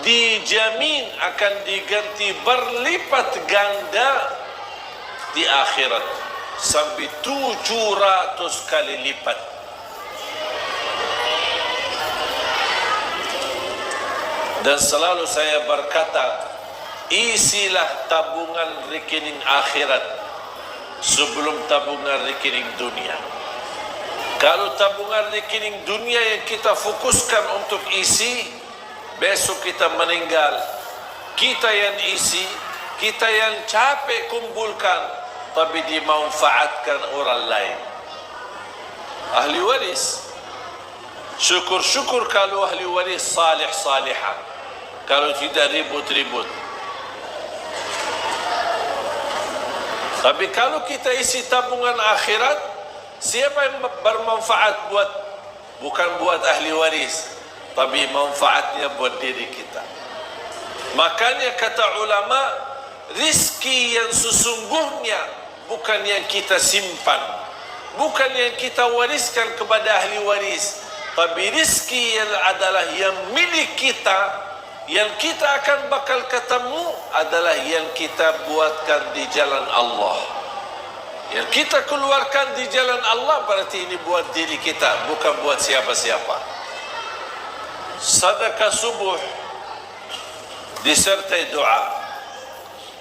dijamin akan diganti berlipat ganda di akhirat, sampai 700 kali lipat. Dan selalu saya berkata, isilah tabungan rekening akhirat sebelum tabungan rekening dunia. Kalau tabungan rekening dunia yang kita fokuskan untuk isi, besok kita meninggal, kita yang isi, kita yang capek kumpulkan, tapi dimanfaatkan orang lain. Ahli waris, syukur-syukur kalau ahli waris salih-salihah, kalau tidak ribut-ribut. Tapi kalau kita isi tabungan akhirat, siapa yang bermanfaat bukan buat ahli waris, tapi manfaatnya buat diri kita. Makanya kata ulama, rizki yang sesungguhnya bukan yang kita simpan, bukan yang kita wariskan kepada ahli waris, tapi rizki yang adalah yang milik kita, yang kita akan bakal ketemu adalah yang kita buatkan di jalan Allah. Yang kita keluarkan di jalan Allah berarti ini buat diri kita, bukan buat siapa-siapa. Sedekah subuh disertai doa.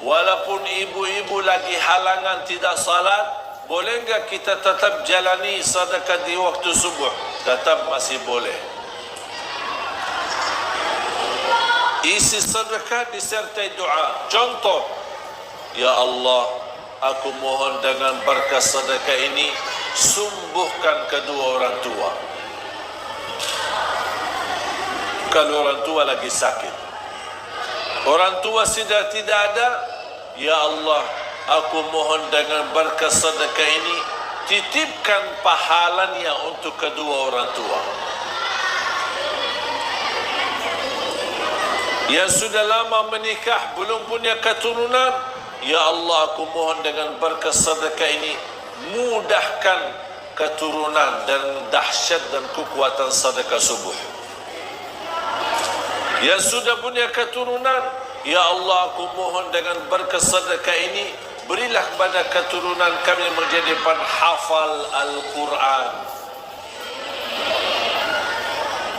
Walaupun ibu-ibu lagi halangan tidak salat, boleh enggak kita tetap jalani sedekah di waktu subuh? Tetap masih boleh. Isi sedekah disertai doa. Contoh, ya Allah, aku mohon dengan berkah sedekah ini, sembuhkan kedua orang tua. Kalau orang tua lagi sakit, orang tua sudah tidak ada, ya Allah, aku mohon dengan berkah sedekah ini, titipkan pahalanya untuk kedua orang tua. Yang sudah lama menikah, belum punya keturunan, ya Allah, aku mohon dengan berkah sedekah ini, mudahkan keturunan dan dahsyat dan kekuatan sedekah subuh. Yang sudah punya keturunan, ya Allah, aku mohon dengan berkah sedekah ini, berilah kepada keturunan kami menjadi penghafal Al-Quran.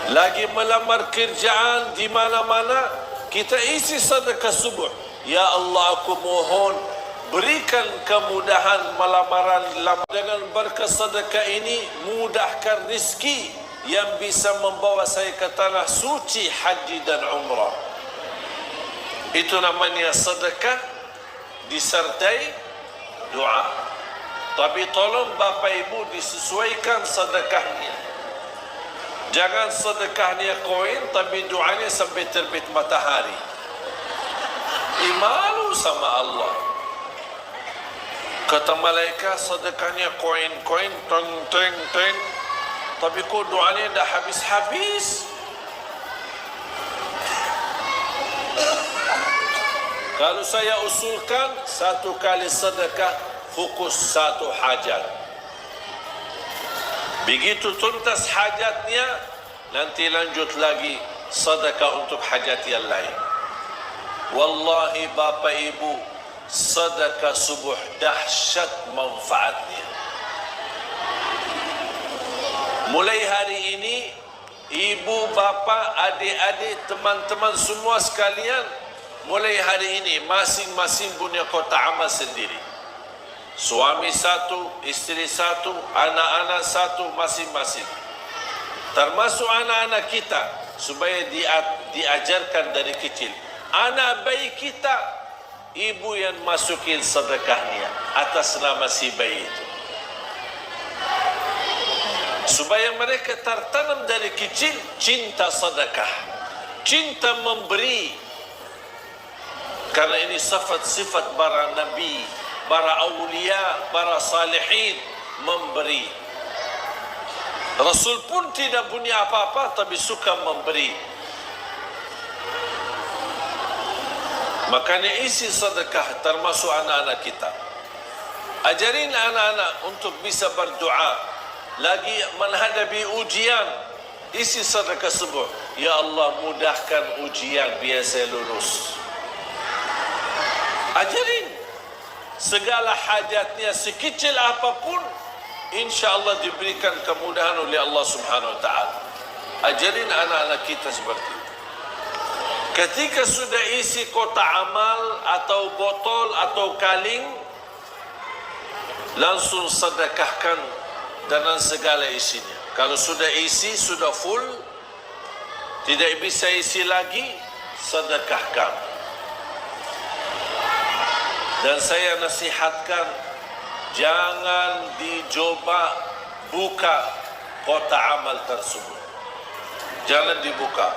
Lagi melamar kerjaan di mana-mana, kita isi sedekah subuh. Ya Allah, aku mohon berikan kemudahan melamaran dengan berkah sedekah ini, mudahkan rizki yang bisa membawa saya ke tanah suci haji dan umrah. Itu namanya sedekah disertai doa. Tapi tolong Bapak Ibu disesuaikan sedekahnya. Jangan sedekahnya koin tapi doanya sampai terbit matahari. Malu sama Allah. Kata malaikat, sedekahnya koin-koin, teng-teng-teng, tapi kok doanya dah habis-habis. Kalau saya usulkan, satu kali sedekah fokus satu hajat. Begitu tuntas hajatnya, nanti lanjut lagi sedekah untuk hajat yang lain. Wallahi Bapak Ibu, sedekah subuh dahsyat manfaatnya. Mulai hari ini, ibu, bapa, adik-adik, teman-teman semua sekalian, mulai hari ini masing-masing punya kotak amal sendiri. Suami satu, isteri satu, anak-anak satu, masing-masing. Termasuk anak-anak kita, supaya diajarkan dari kecil. Anak bayi kita, ibu yang masukin sedekahnya atas nama si bayi itu. Supaya mereka tertanam dari kecil cinta sedekah, cinta memberi. Karena ini sifat-sifat para nabi, para awliya, para salihin, memberi. Rasul pun tidak punya apa-apa tapi suka memberi. Makanya isi sedekah termasuk anak-anak kita. Ajarin anak-anak untuk bisa berdoa. Lagi menghadapi ujian, isi sedekah subuh. Ya Allah, mudahkan ujian biar saya lulus. Ajarin segala hajatnya sekecil apapun, insya Allah diberikan kemudahan oleh Allah Subhanahu Wa Taala. Ajarin anak-anak kita seperti itu. Ketika sudah isi kotak amal atau botol atau kaleng, langsung sedekahkan dengan segala isinya. Kalau sudah isi, sudah full, tidak bisa isi lagi, sedekahkan. Dan saya nasihatkan, jangan dicoba buka kotak amal tersebut. Jangan dibuka.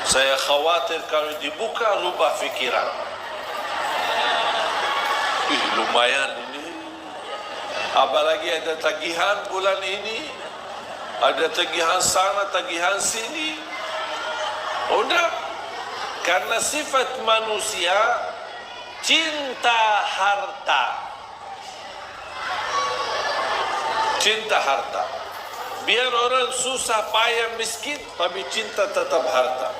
Saya khawatir kalau dibuka rubah fikiran. Lumayan ini. Apalagi ada tagihan bulan ini, ada tagihan sana, tagihan sini. Udah. Karena sifat manusia cinta harta. Cinta harta. Biar orang susah, payah, miskin, tapi cinta tetap harta.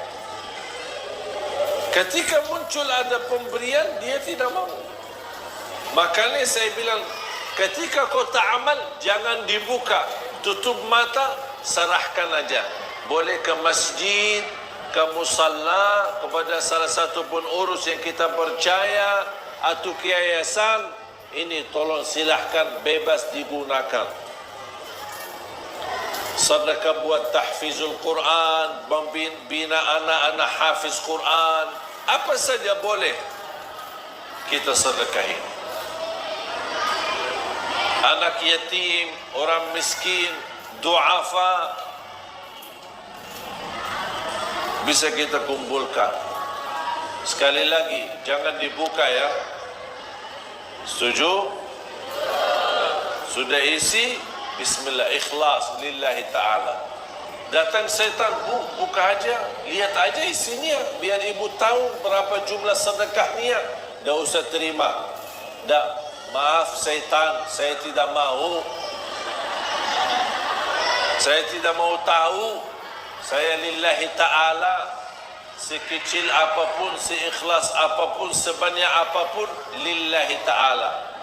Ketika muncul ada pemberian, dia tidak mau. Makanya saya bilang, ketika kotak amal, jangan dibuka. Tutup mata, serahkan aja. Boleh ke masjid, ke musalla, kepada salah satu pun urus yang kita percaya, atau ke yayasan. Ini tolong silahkan, bebas digunakan. Sedekah buat tahfizul Quran, membina anak-anak hafiz Quran, apa saja boleh kita sedekahi. Anak yatim, orang miskin, duafa, bisa kita kumpulkan. Sekali lagi, jangan dibuka ya. Setuju? Sudah isi? Bismillah, ikhlas lillahi ta'ala. Datang setan, buka aja, lihat aja isinya, biar ibu tahu berapa jumlah sedekahnya. Dah usah terima. Dah, maaf setan, saya tidak mau. Saya tidak mau tahu. Saya lillahi ta'ala. Sekecil apapun, seikhlas apapun, sebanyak apapun, lillahi ta'ala.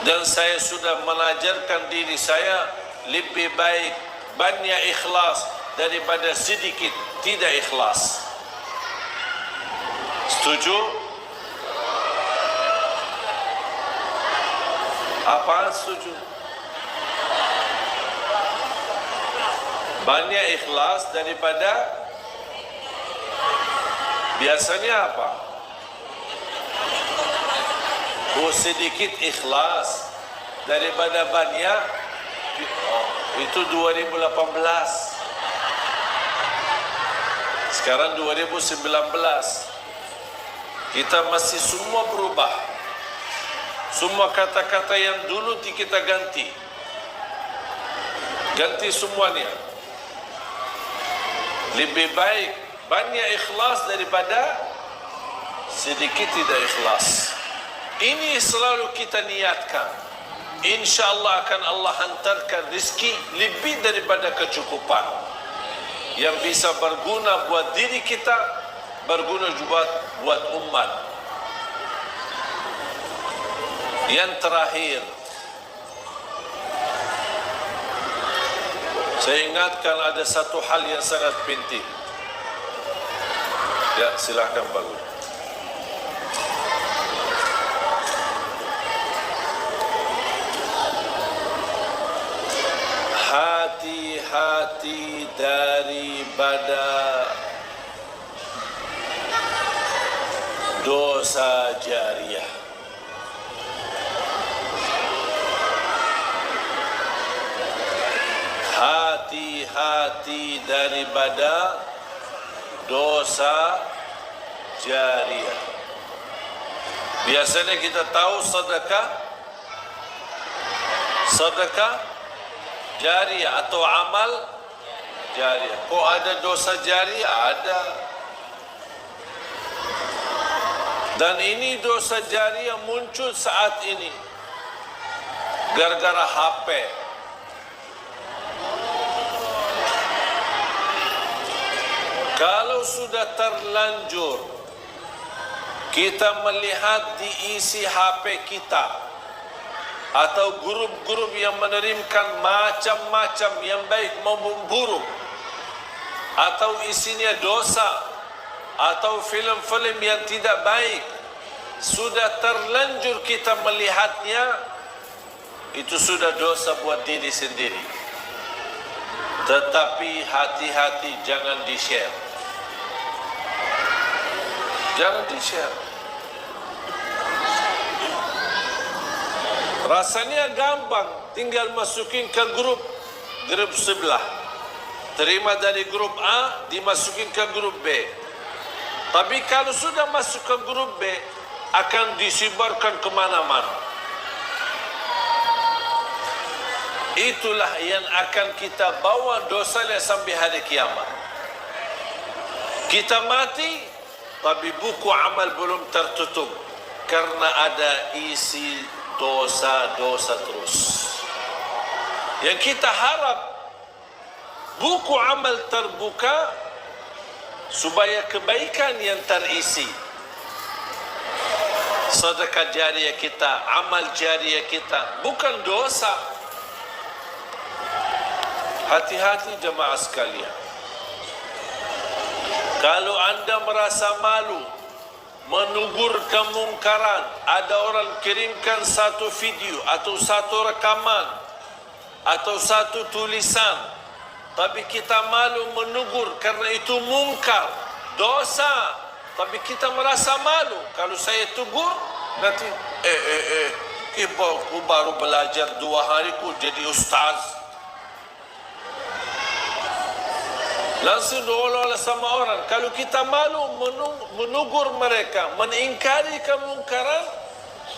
Dan saya sudah mengajarkan diri saya lebih baik banyak ikhlas daripada sedikit tidak ikhlas. Setuju? Apa setuju? Banyak ikhlas daripada biasanya apa? Sedikit ikhlas daripada banyak. Itu 2018. Sekarang 2019. Kita masih semua berubah. Semua kata-kata yang dulu kita ganti. Ganti semuanya. Lebih baik banyak ikhlas daripada sedikit tidak ikhlas. Ini selalu kita niatkan. InsyaAllah akan Allah hantarkan rizki lebih daripada kecukupan yang bisa berguna buat diri kita, berguna juga buat umat. Yang terakhir, saya ingatkan ada satu hal yang sangat penting. Ya, silahkan bangun. Hati-hati daripada dosa jariah. Hati-hati daripada dosa jariah. Biasanya kita tahu sedekah jariah atau amal jariah. Kok ada dosa jariah? Ada. Dan ini dosa jariah muncul saat ini gara-gara HP. Kalau sudah terlanjur kita melihat di isi HP kita atau grup-grup yang menerimkan macam-macam yang baik maupun buruk, atau isinya dosa, atau film-film yang tidak baik, sudah terlanjur kita melihatnya, itu sudah dosa buat diri sendiri. Tetapi hati-hati, jangan di-share. Jangan di-share. Rasanya gampang, tinggal masukin ke grup sebelah. Terima dari grup A, dimasukin ke grup B. Tapi kalau sudah masuk ke grup B, akan disebarkan kemana-mana. Itulah yang akan kita bawa dosanya sampai hari kiamat. Kita mati, tapi buku amal belum tertutup karena ada isi dosa-dosa terus. Yang kita harap buku amal terbuka supaya kebaikan yang terisi, sedekah jariah kita, amal jariah kita, bukan dosa. Hati-hati jemaah sekalian. Kalau anda merasa malu menegur kemungkaran, ada orang kirimkan satu video atau satu rekaman atau satu tulisan, tapi kita malu menegur karena itu mungkar, dosa, tapi kita merasa malu. Kalau saya tegur, nanti aku baru belajar 2 hari ku jadi ustaz. Langsung diolah sama orang. Kalau kita malu menegur mereka, mengingkari kemungkaran,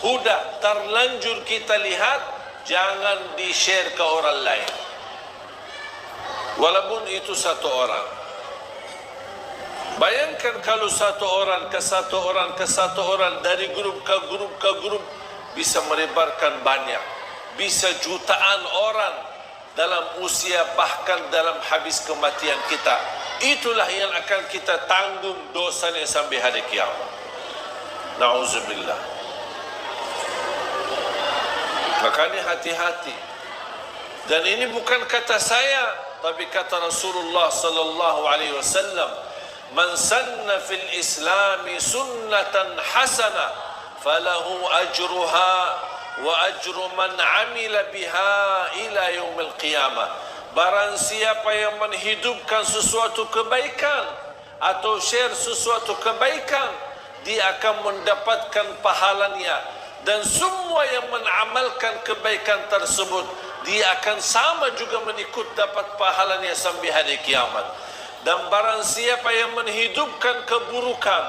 sudah terlanjur kita lihat, jangan di-share ke orang lain. Walaupun itu satu orang. Bayangkan kalau satu orang ke satu orang ke satu orang, dari grup ke grup ke grup, bisa merebarkan banyak. Bisa jutaan orang dalam usia, bahkan dalam habis kematian kita. Itulah yang akan kita tanggung dosanya sampai hari kiamat. Na'udzubillah. Makanya hati-hati. Dan ini bukan kata saya, tapi kata Rasulullah sallallahu alaihi wasallam, "Man sanna fil Islami sunnatan hasanah, falahu ajruha wa ajru man amila biha ila yaumil qiyamah." Barang siapa yang menghidupkan sesuatu kebaikan atau share sesuatu kebaikan, dia akan mendapatkan pahalanya, dan semua yang mengamalkan kebaikan tersebut, dia akan sama juga mengikut dapat pahalanya sampai hari kiamat. Dan barang siapa yang menghidupkan keburukan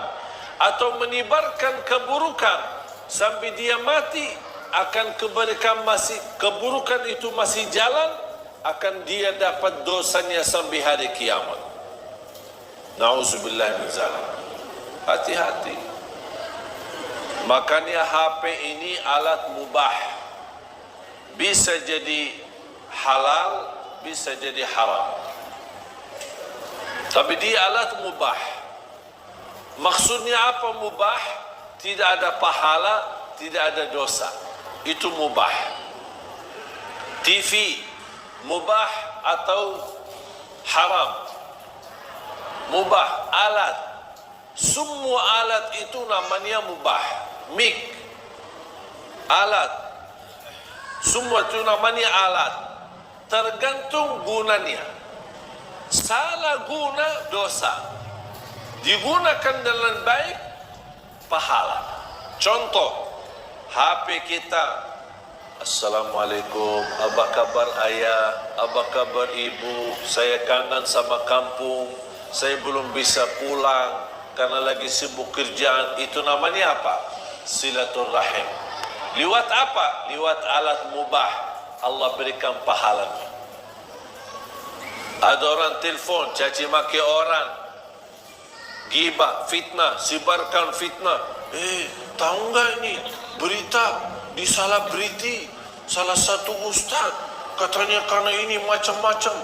atau menyebarkan keburukan sampai dia mati, akan keburukan itu masih jalan, akan dia dapat dosanya sampai hari kiamat. Na'udzubillah min zalik. Hati-hati. Makanya HP ini alat mubah, bisa jadi halal, bisa jadi haram. Tapi dia alat mubah. Maksudnya apa mubah? Tidak ada pahala, tidak ada dosa. Itu mubah. TV mubah atau haram? Mubah, alat. Semua alat itu namanya mubah. Mic, alat. Semua itu namanya alat. Tergantung gunanya. Salah guna, dosa. Digunakan dengan baik, pahala. Contoh, HP kita. Assalamualaikum, apa kabar ayah, apa kabar ibu, saya kangen sama kampung, saya belum bisa pulang karena lagi sibuk kerjaan. Itu namanya apa? Silaturrahim. Lewat apa? Lewat alat mubah, Allah berikan pahalanya. Ada orang telefon, caci maki orang, gibah, fitnah, sebarkan fitnah. Tahu enggak ini berita di Salabriti, salah satu ustaz katanya karena ini macam-macam,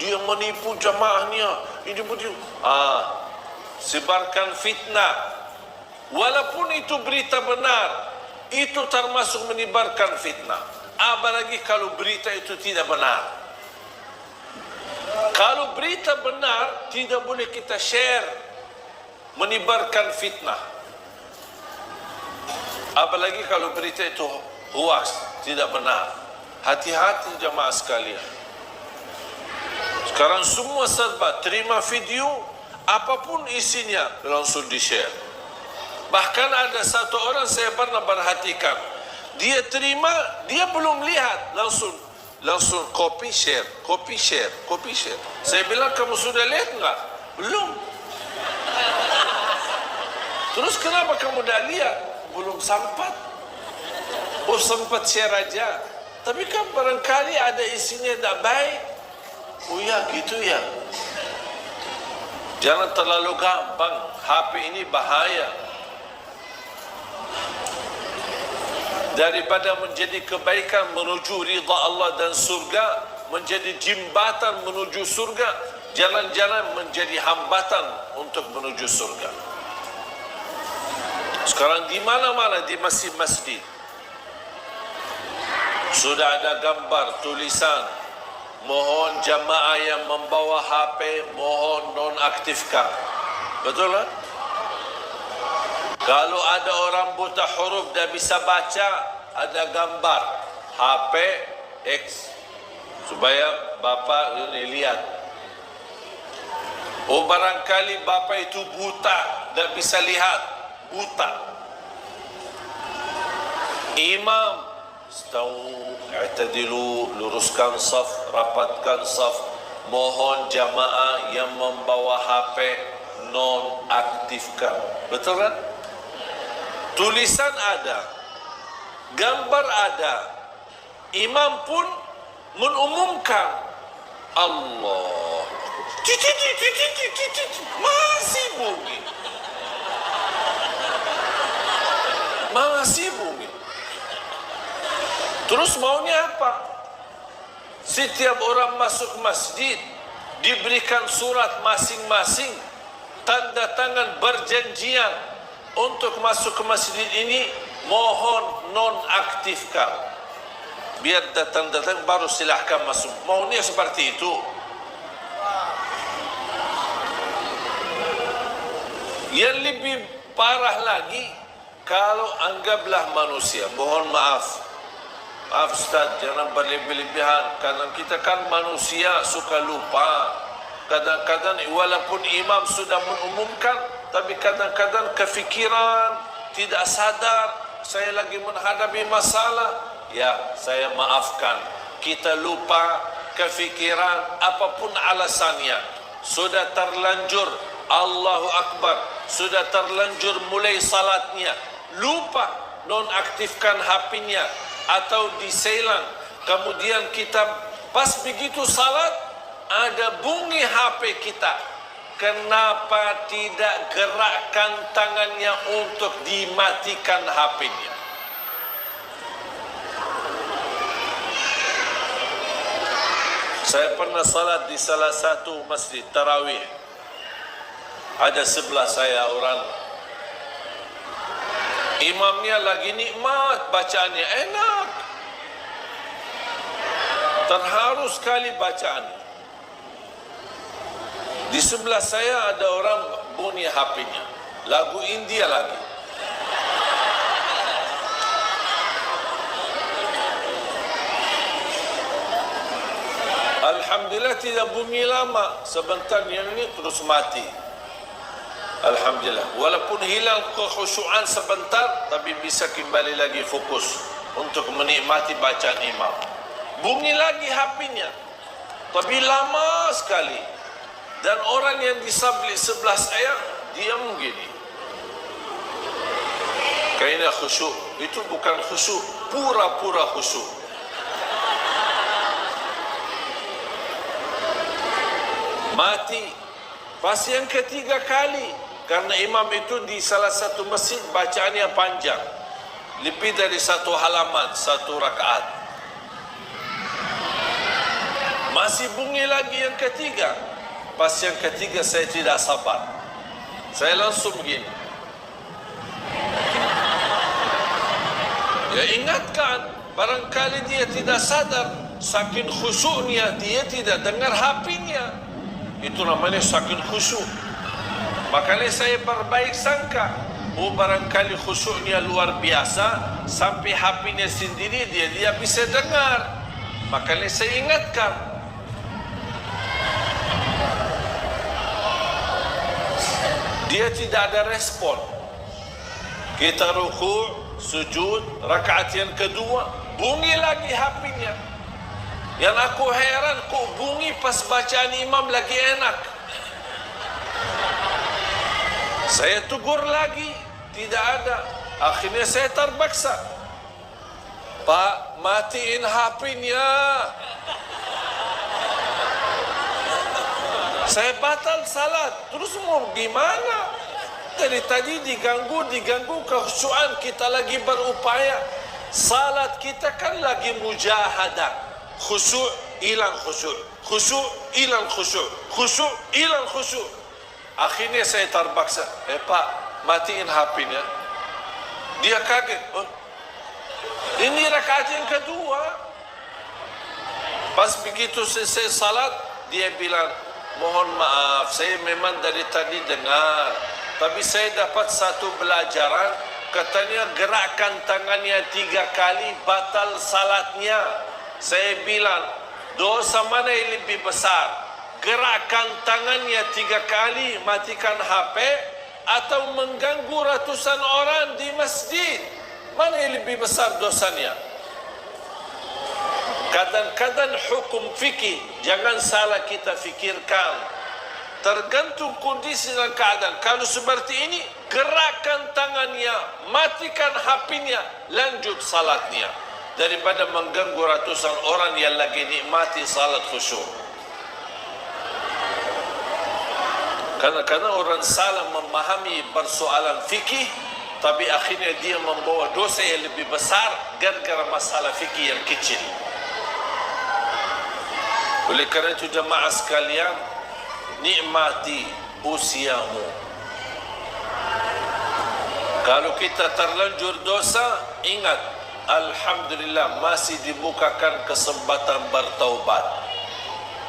dia menipu jamaahnya, ini begitu. Sebarkan fitnah. Walaupun itu berita benar, itu termasuk menyebarkan fitnah. Apalagi kalau berita itu tidak benar. Kalau berita benar, tidak boleh kita share, menyebarkan fitnah. Apalagi kalau berita itu hoax, tidak benar. Hati-hati jemaah sekalian. Sekarang semua serba, terima video, apapun isinya, langsung di-share. Bahkan ada satu orang saya pernah perhatikan, dia terima, dia belum lihat, langsung copy share, copy share, copy share. Saya bilang, kamu sudah lihat enggak? Belum. Terus kenapa kamu dah lihat? Belum sempat. Oh, sempat share aja. Tapi kan barangkali ada isinya tak baik. Oh ya, gitu ya. Jangan terlalu gampang. HP ini bahaya. Daripada menjadi kebaikan menuju ridha Allah dan surga, menjadi jembatan menuju surga, jalan-jalan menjadi hambatan untuk menuju surga. Sekarang di mana-mana, di masjid-masjid sudah ada gambar, tulisan, mohon jamaah yang membawa HP mohon nonaktifkan. Betul kan? Kalau ada orang buta huruf dah bisa baca, ada gambar HP X supaya bapa ini lihat. Oh, barangkali bapa itu buta, tak bisa lihat, buta. Imam, stau, i'tadilu, luruskan saf, rapatkan saf. Mohon jamaah yang membawa HP nonaktifkan. Betul kan? Tulisan ada, gambar ada, imam pun mengumumkan. Allah, masih bunyi, masih bunyi. Terus maunya apa? Setiap orang masuk masjid diberikan surat masing-masing, tanda tangan berjanjian. Untuk masuk ke masjid ini, mohon nonaktifkan. Biar datang-datang baru silahkan masuk. Maunya seperti itu. Yang lebih parah lagi, kalau anggaplah manusia, mohon maaf. Maaf Ustaz, jangan berlebih-lebihan. Kadang kita kan manusia suka lupa. Kadang-kadang walaupun imam sudah mengumumkan, tapi kadang-kadang kefikiran, tidak sadar, saya lagi menghadapi masalah. Ya, saya maafkan. Kita lupa, kefikiran, apapun alasannya. Sudah terlanjur, Allahu Akbar. Sudah terlanjur mulai salatnya. Lupa nonaktifkan HP-nya atau diselang. Kemudian kita pas begitu salat, ada bunyi HP kita. Kenapa tidak gerakkan tangannya untuk dimatikan HP-nya? Saya pernah salat di salah satu masjid tarawih. Ada sebelah saya orang, imamnya lagi nikmat bacaannya, enak, terharu sekali bacaan. Di sebelah saya ada orang bunyi HP-nya, lagu India lagi. Alhamdulillah tidak bunyi lama, sebentar yang ini terus mati. Alhamdulillah, walaupun hilang kekhusyuan sebentar, tapi bisa kembali lagi fokus untuk menikmati bacaan imam. Bunyi lagi HP-nya, tapi lama sekali. Dan orang yang di sebelah saya diam begini. Kayaknya khusyuk. Itu bukan khusyuk, pura-pura khusyuk. Mati. Pas yang ketiga kali, karena imam itu di salah satu masjid bacaannya panjang, lebih dari satu halaman, satu rakaat. Masih bunyi lagi yang ketiga. Pas yang ketiga saya tidak sabar, saya langsung begini. Ya ingatkan, barangkali dia tidak sadar, saking khusyuknya dia tidak dengar HP-nya. Itu namanya saking khusyuk. Makanya saya berbaik sangka, oh barangkali khusyuknya luar biasa, sampai HP-nya sendiri dia bisa dengar. Makanya saya ingatkan. Dia tidak ada respon. Kita ruku', sujud, rakaat yang kedua, bunyi lagi HP-nya. Yang aku heran, kok bunyi pas bacaan imam lagi enak. Saya tegur lagi, tidak ada. Akhirnya saya terpaksa, Pak, matiin HP-nya. Saya batal salat. Terus mau gimana? Dari tadi diganggu kekhusyuan, kita lagi berupaya. Salat kita kan lagi mujahadah. Khusyuk, hilang khusyuk. Khusyuk, hilang khusyuk. Khusyuk, hilang khusyuk. Akhirnya saya terpaksa, Pak, matiin HP-nya. Dia kaget. Oh, ini rakaat yang kedua. Pas begitu selesai salat, dia bilang, mohon maaf, saya memang dari tadi dengar, tapi saya dapat satu pelajaran, katanya gerakkan tangannya 3 kali batal salatnya. Saya bilang, dosa mana yang lebih besar? Gerakkan tangannya 3 kali, matikan HP, atau mengganggu ratusan orang di masjid? Mana yang lebih besar dosanya? Kadang-kadang hukum fikih jangan salah kita fikirkan, tergantung kondisi dan keadaan. Kalau seperti ini, gerakkan tangannya, matikan HP-nya, lanjut salatnya, daripada mengganggu ratusan orang yang lagi nikmati salat khusyuk. Kadang-kadang orang salah memahami persoalan fikih, tapi akhirnya dia membawa dosa yang lebih besar gara-gara masalah fikih yang kecil. Oleh kerana itu jemaah sekalian, nikmati usiamu. Kalau kita terlanjur dosa, ingat, alhamdulillah masih dibukakan kesempatan bertaubat.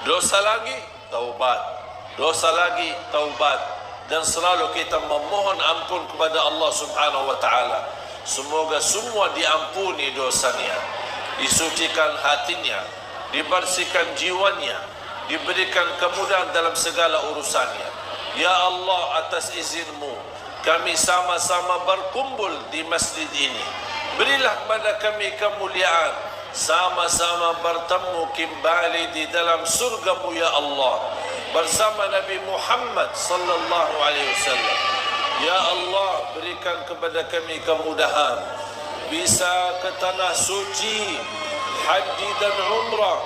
Dosa lagi, taubat. Dosa lagi, taubat. Dan selalu kita memohon ampun kepada Allah Subhanahu wa taala. Semoga semua diampuni dosanya, disucikan hatinya, dibersihkan jiwanya, diberikan kemudahan dalam segala urusannya. Ya Allah, atas izinmu kami sama-sama berkumpul di masjid ini. Berilah kepada kami kemuliaan, sama-sama bertemu kembali di dalam surga-Mu ya Allah, bersama Nabi Muhammad sallallahu alaihi wasallam. Ya Allah, berikan kepada kami kemudahan bisa ke tanah suci, haji dan umrah,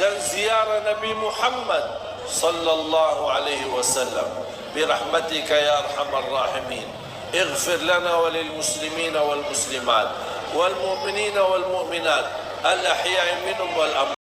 dan ziarah Nabi Muhammad sallallahu alaihi wasallam. Birahmatika ya arhamar rahimin. اغفر لنا وللمسلمين والمسلمات والمؤمنين والمؤمنات الأحياء منهم والأموات.